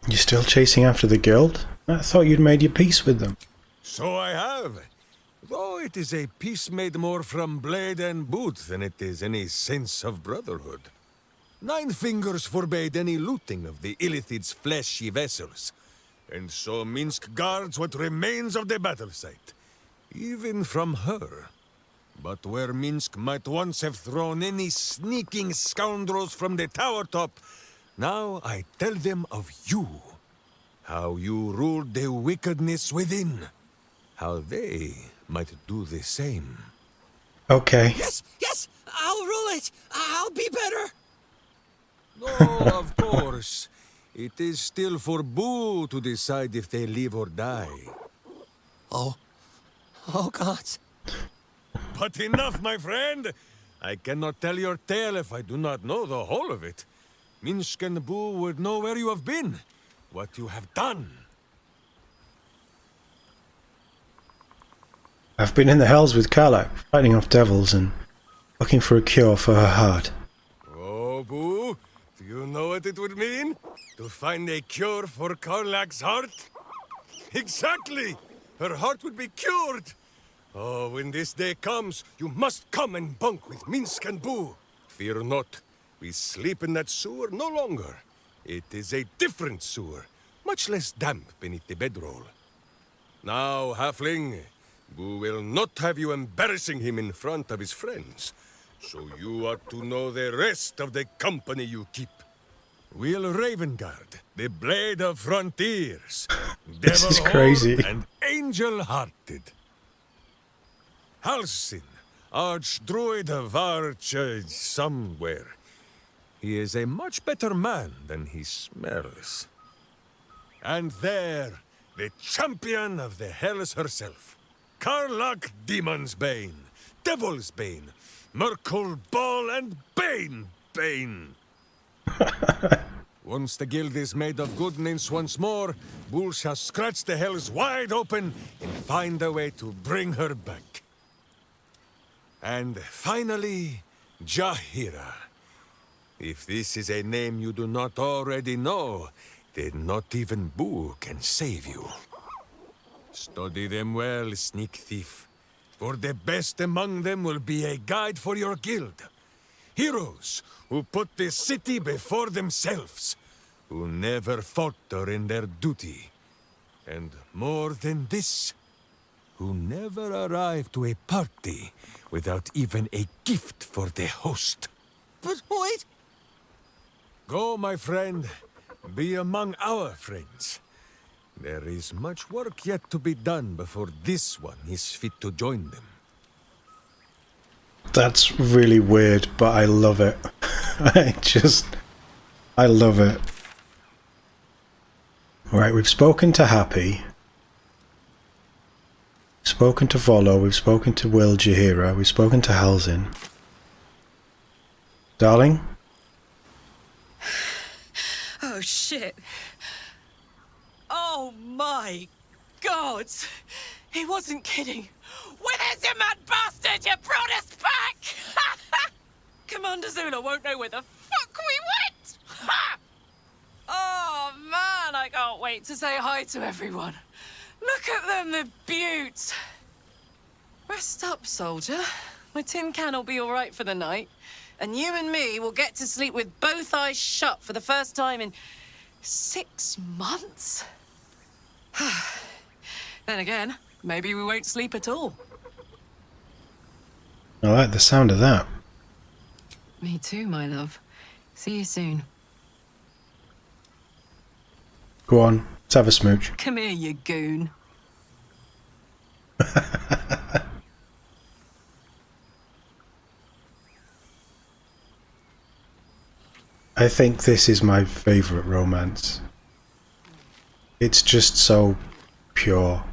You still chasing after the guild? I thought you'd made your peace with them. So I have. Though it is a peace made more from blade and boot than it is any sense of brotherhood. 9 fingers forbade any looting of the Illithid's fleshy vessels. And so Minsk guards what remains of the battle site. Even from her. But where Minsk might once have thrown any sneaking scoundrels from the tower top, now I tell them of you. How you ruled the wickedness within. How they might do the same. Okay. Yes, I'll rule it. I'll be better. Oh, of course. It is still for Boo to decide if they live or die. Oh, gods. But enough, my friend! I cannot tell your tale if I do not know the whole of it. Minsk and Boo would know where you have been, what you have done. I've been in the hells with Karlach, fighting off devils and looking for a cure for her heart. Oh, Boo, do you know what it would mean? To find a cure for Karlach's heart? Exactly! Her heart would be cured! Oh, when this day comes, you must come and bunk with Minsk and Boo. Fear not, we sleep in that sewer no longer. It is a different sewer, much less damp beneath the bedroll. Now, Halfling, Boo will not have you embarrassing him in front of his friends. So you are to know the rest of the company you keep. Will Ravengard, the Blade of Frontiers, This is crazy. and Angel-Hearted. Halsin, Archdruid of Arch... somewhere. He is a much better man than he smells. And there, the champion of the Hells herself. Karlach Demon's Bane, Devil's Bane, Merkul Ball and Bane. Once the guild is made of goodness once more, Bull shall scratch the hells wide open and find a way to bring her back. And finally, Jaheira. If this is a name you do not already know, then not even Boo can save you. Study them well, sneak thief, for the best among them will be a guide for your guild. Heroes who put the city before themselves, who never falter in their duty. And more than this, who never arrive to a party without even a gift for the host. But wait! Go, my friend. Be among our friends. There is much work yet to be done before this one is fit to join them. That's really weird, but I love it. I love it. Right, we've spoken to Happy. We've spoken to Volo, we've spoken to Will Jaheira, we've spoken to Halsin. Darling? Oh, shit. Oh, my God. He wasn't kidding. Where's your mad bastard? You brought us back! Commander Zula won't know where the fuck we went! Ha! Oh, man, I can't wait to say hi to everyone. Look at them, the beauts. Rest up, soldier. My tin can will be all right for the night. And you and me will get to sleep with both eyes shut for the first time in 6 months. Then again, maybe we won't sleep at all. I like the sound of that. Me too, my love. See you soon. Go on, let's have a smooch. Come here, you goon. I think this is my favourite romance. It's just so pure.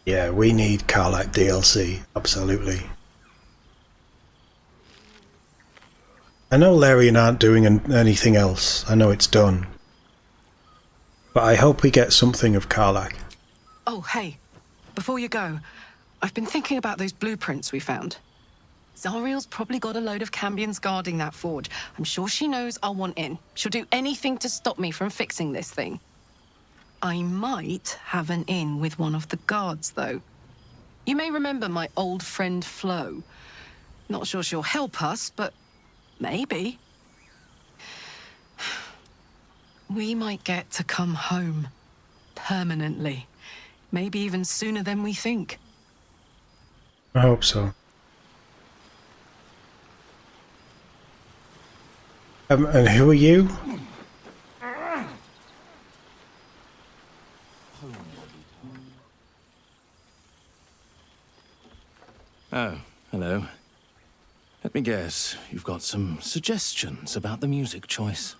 Yeah, we need Karlach DLC, absolutely. I know Larian aren't doing anything else, I know it's done. But I hope we get something of Karlach. Oh, hey. Before you go, I've been thinking about those blueprints we found. Azriel's probably got a load of Cambions guarding that forge. I'm sure she knows I'll want in. She'll do anything to stop me from fixing this thing. I might have an in with one of the guards, though. You may remember my old friend Flo. Not sure she'll help us, but maybe. We might get to come home. Permanently. Maybe even sooner than we think. I hope so. And who are you? Oh, hello. Let me guess, you've got some suggestions about the music choice.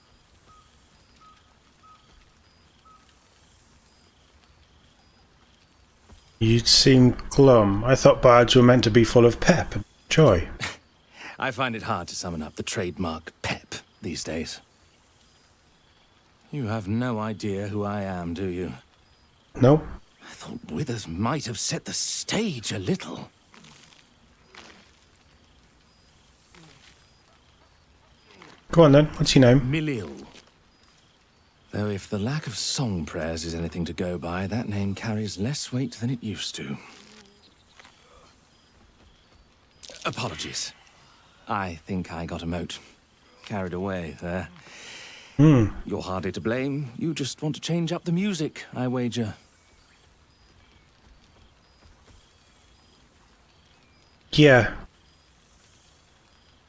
You seem glum. I thought bards were meant to be full of pep and joy. I find it hard to summon up the trademark pep these days. You have no idea who I am, do you? No. I thought Withers might have set the stage a little. Go on then, what's your name? Milil. Though if the lack of song prayers is anything to go by, that name carries less weight than it used to. Apologies. I think I got a mote. Carried away there. You're hardly to blame. You just want to change up the music, I wager. Yeah.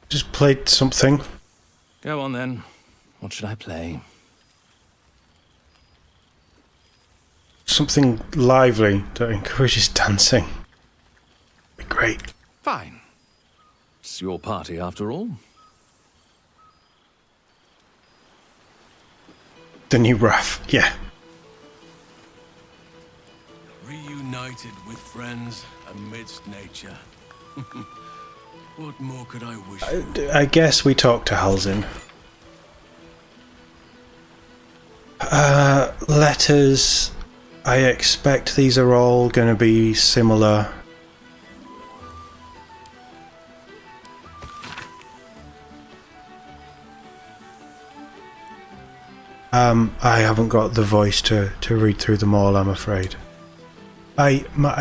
Just played something. Go on then. What should I play? Something lively that encourages dancing. Be great. Fine. It's your party after all. The new Wrath, yeah. Reunited with friends amidst nature. What more could I wish for? I guess we talked to Halzin. Letters. I expect these are all going to be similar. I haven't got the voice to read through them all, I'm afraid. I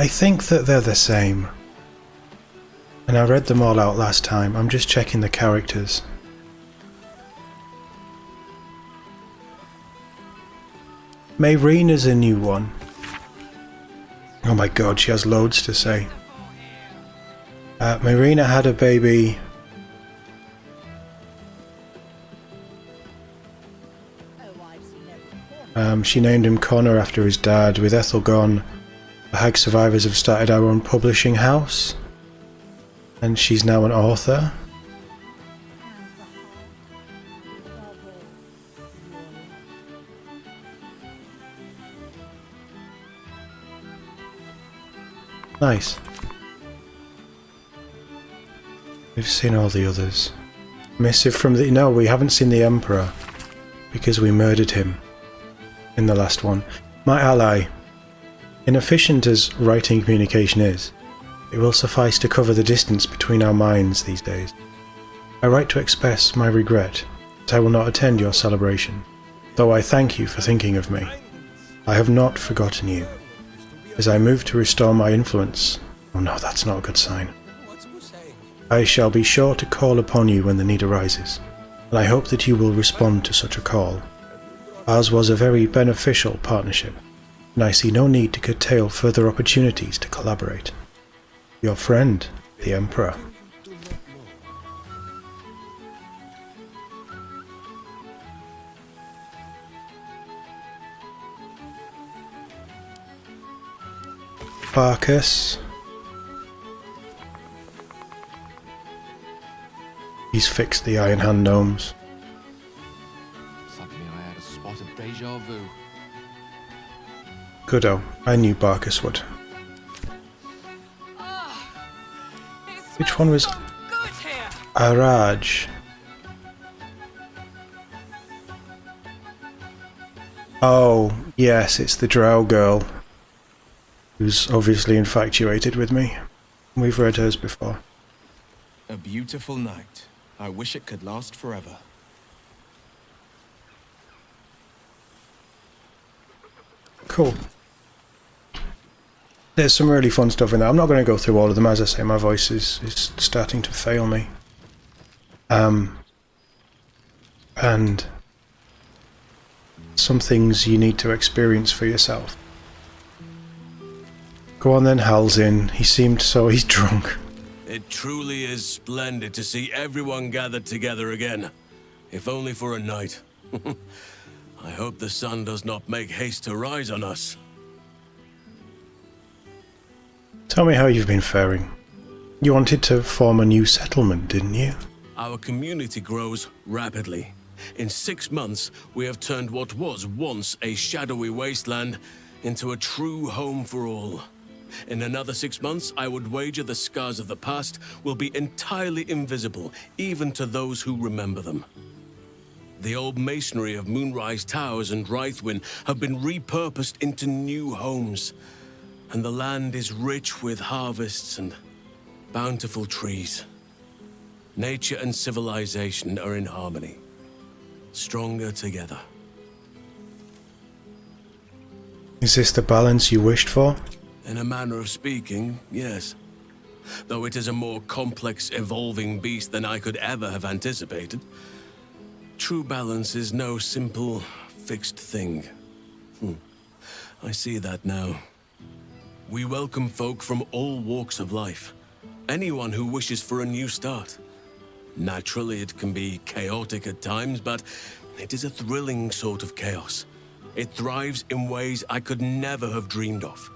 think that they're the same. And I read them all out last time. I'm just checking the characters. Mayrina's a new one. Oh my god, she has loads to say. Mayrina had a baby. She named him Connor after his dad. With Ethel gone, the Hag survivors have started our own publishing house. And she's now an author. Nice. We've seen all the others. Missive from the... No, we haven't seen the Emperor. Because we murdered him. In the last one. My ally. Inefficient as writing communication is, it will suffice to cover the distance between our minds these days. I write to express my regret that I will not attend your celebration, though I thank you for thinking of me. I have not forgotten you. As I move to restore my influence Oh no, that's not a good sign. I shall be sure to call upon you when the need arises, and I hope that you will respond to such a call. Ours was a very beneficial partnership, and I see no need to curtail further opportunities to collaborate. Your friend, the Emperor. Farkas. He's fixed the Iron Hand gnomes. Suddenly I had a spot of deja vu. Goodo, I knew Barkus would. Which one was Araj? Oh, yes, it's the drow girl, who's obviously infatuated with me. We've read hers before. A beautiful night. I wish it could last forever. Cool. There's some really fun stuff in there. I'm not going to go through all of them. As I say, my voice is starting to fail me. And some things you need to experience for yourself. Go on then, Hal's in. He's drunk. It truly is splendid to see everyone gathered together again, if only for a night. I hope the sun does not make haste to rise on us. Tell me how you've been faring. You wanted to form a new settlement, didn't you? Our community grows rapidly. In 6 months, we have turned what was once a shadowy wasteland into a true home for all. In another 6 months, I would wager the scars of the past will be entirely invisible, even to those who remember them. The old masonry of Moonrise Towers and Rythwin have been repurposed into new homes, and the land is rich with harvests and bountiful trees. Nature and civilization are in harmony, stronger together. Is this the balance you wished for? In a manner of speaking, yes. Though it is a more complex, evolving beast than I could ever have anticipated. True balance is no simple, fixed thing. I see that now. We welcome folk from all walks of life. Anyone who wishes for a new start. Naturally, it can be chaotic at times, but it is a thrilling sort of chaos. It thrives in ways I could never have dreamed of.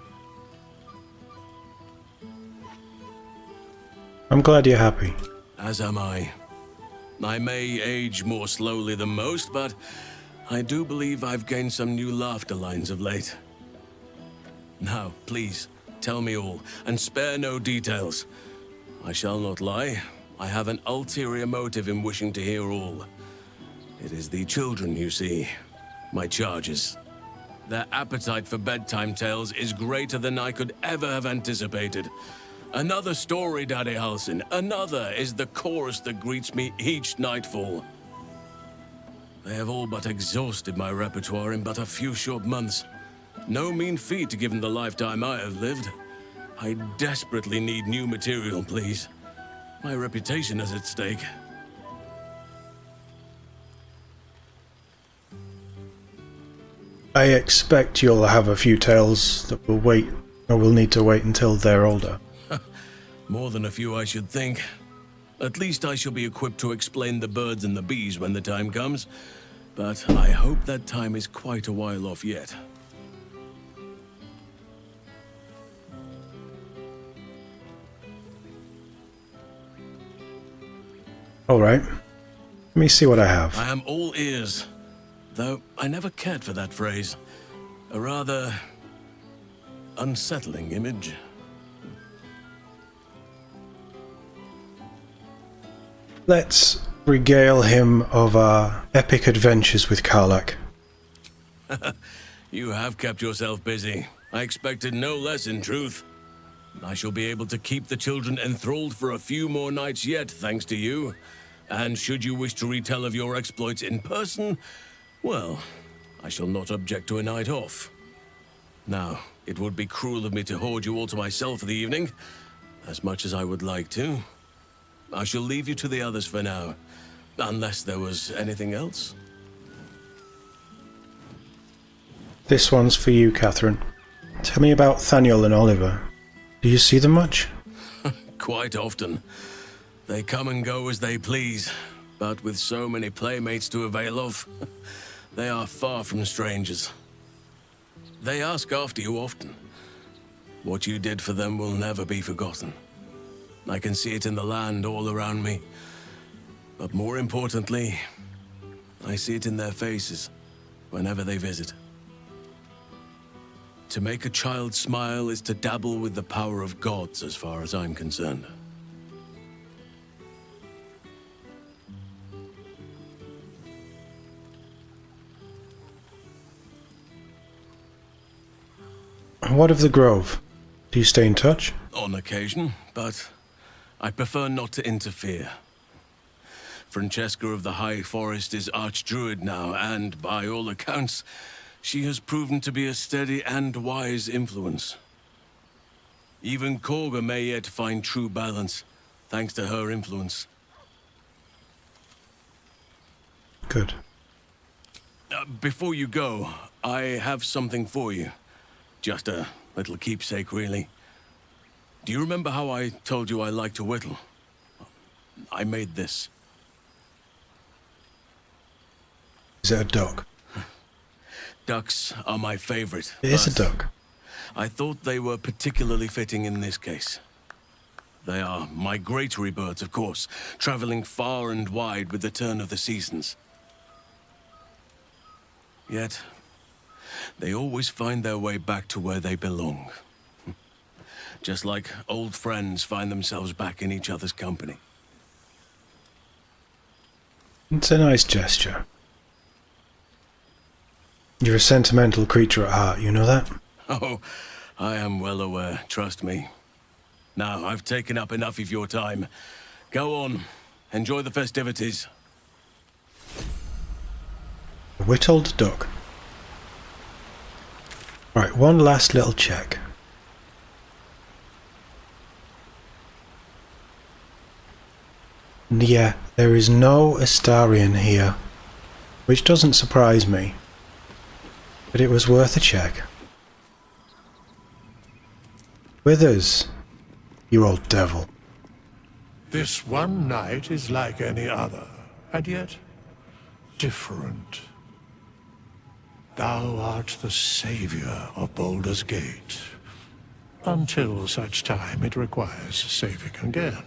I'm glad you're happy. As am I. I may age more slowly than most, but I do believe I've gained some new laughter lines of late. Now, please, tell me all, and spare no details. I shall not lie. I have an ulterior motive in wishing to hear all. It is the children, you see. My charges. Their appetite for bedtime tales is greater than I could ever have anticipated. Another story, Daddy Halsin. Another is the chorus that greets me each nightfall. They have all but exhausted my repertoire in but a few short months. No mean feat given the lifetime I have lived. I desperately need new material, please. My reputation is at stake. I expect you'll have a few tales that will need to wait until they're older. More than a few, I should think. At least I shall be equipped to explain the birds and the bees when the time comes. But I hope that time is quite a while off yet. Alright. Let me see what I have. I am all ears. Though I never cared for that phrase. A rather unsettling image. Let's regale him of our epic adventures with Karlach. You have kept yourself busy. I expected no less, in truth. I shall be able to keep the children enthralled for a few more nights yet, thanks to you. And should you wish to retell of your exploits in person, well, I shall not object to a night off. Now, it would be cruel of me to hoard you all to myself for the evening. as much as I would like to. I shall leave you to the others for now, unless there was anything else. This one's for you, Catherine. Tell me about Thaniel and Oliver. Do you see them much? Quite often. They come and go as they please, but with so many playmates to avail of, they are far from strangers. They ask after you often. What you did for them will never be forgotten. I can see it in the land all around me. But more importantly, I see it in their faces whenever they visit. To make a child smile is to dabble with the power of gods, as far as I'm concerned. What of the Grove? Do you stay in touch? On occasion, but I prefer not to interfere. Francesca of the High Forest is Archdruid now, and by all accounts, she has proven to be a steady and wise influence. Even Korga may yet find true balance, thanks to her influence. Good. Before you go, I have something for you. Just a little keepsake, really. Do you remember how I told you I like to whittle? I made this. Is it a duck? Ducks are my favorite. It is a duck. I thought they were particularly fitting in this case. They are migratory birds, of course, traveling far and wide with the turn of the seasons. Yet, they always find their way back to where they belong. Just like old friends find themselves back in each other's company. It's a nice gesture. You're a sentimental creature at heart, you know that? Oh, I am well aware, trust me. Now, I've taken up enough of your time. Go on, enjoy the festivities. A whittled duck. Right, one last little check. And yeah, there is no Astarion here, which doesn't surprise me, but it was worth a check. Withers, you old devil. This one night is like any other, and yet different. Thou art the savior of Baldur's Gate, until such time it requires saving again.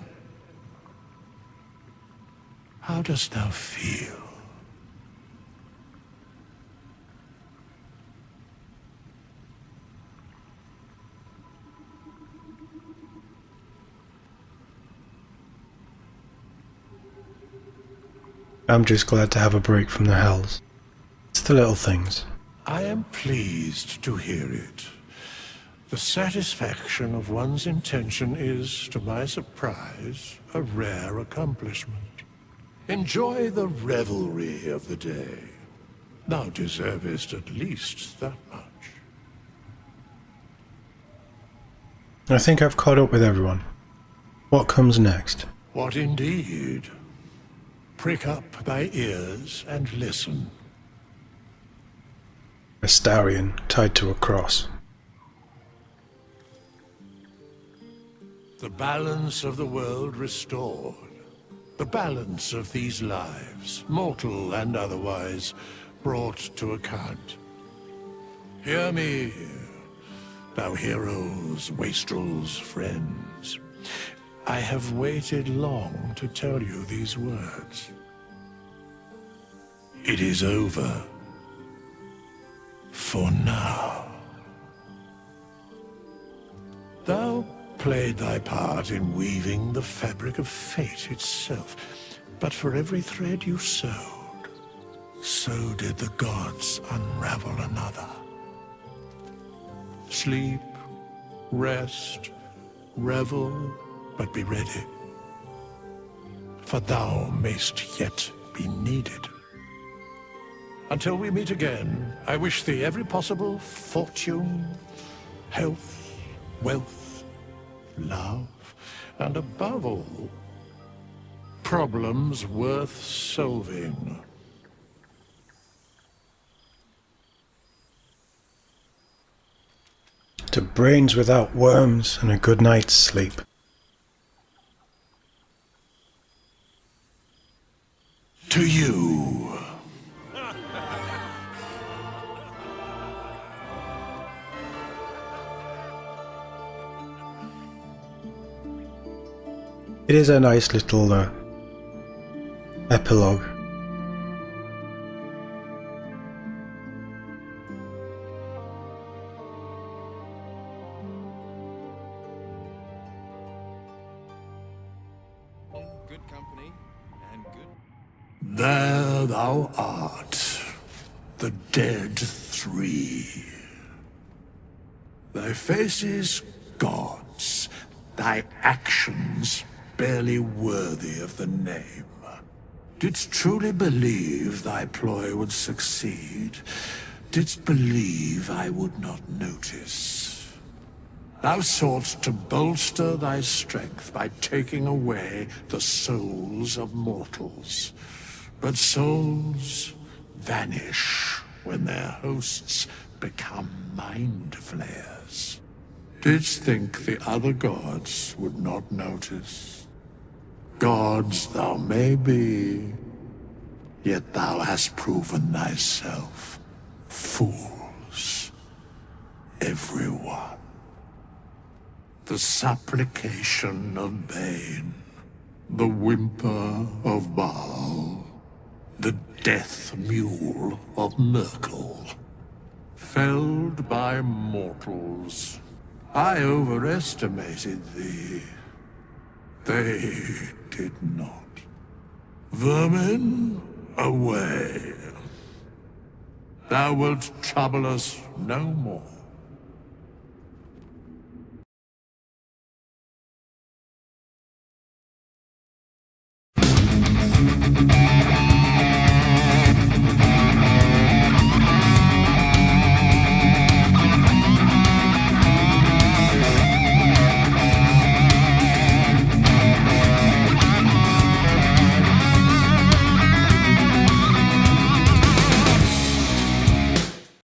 How dost thou feel? I'm just glad to have a break from the hells. It's the little things. I am pleased to hear it. The satisfaction of one's intention is, to my surprise, a rare accomplishment. Enjoy the revelry of the day. Thou deservest at least that much. I think I've caught up with everyone. What comes next? What indeed? Prick up thy ears and listen. Astarion tied to a cross. The balance of the world restored. The balance of these lives, mortal and otherwise, brought to account. Hear me, thou heroes, wastrels, friends. I have waited long to tell you these words. It is over. For now. Thou played thy part in weaving the fabric of fate itself, but for every thread you sewed, so did the gods unravel another. Sleep, rest, revel, but be ready, for thou mayst yet be needed. Until we meet again, I wish thee every possible fortune, health, wealth, love, and above all, problems worth solving. To brains without worms and a good night's sleep. To you. It is a nice little epilogue. Good company and good. There thou art, the dead three. Thy faces gods, thy actions barely worthy of the name. Didst truly believe thy ploy would succeed? Didst believe I would not notice? Thou soughtst to bolster thy strength by taking away the souls of mortals. But souls vanish when their hosts become mind flayers. Didst think the other gods would not notice? Gods thou may be, yet thou hast proven thyself fools, everyone. The supplication of Bane, the whimper of Baal, the death mule of Merkel. Felled by mortals, I overestimated thee. They did not. Vermin, away. Thou wilt trouble us no more.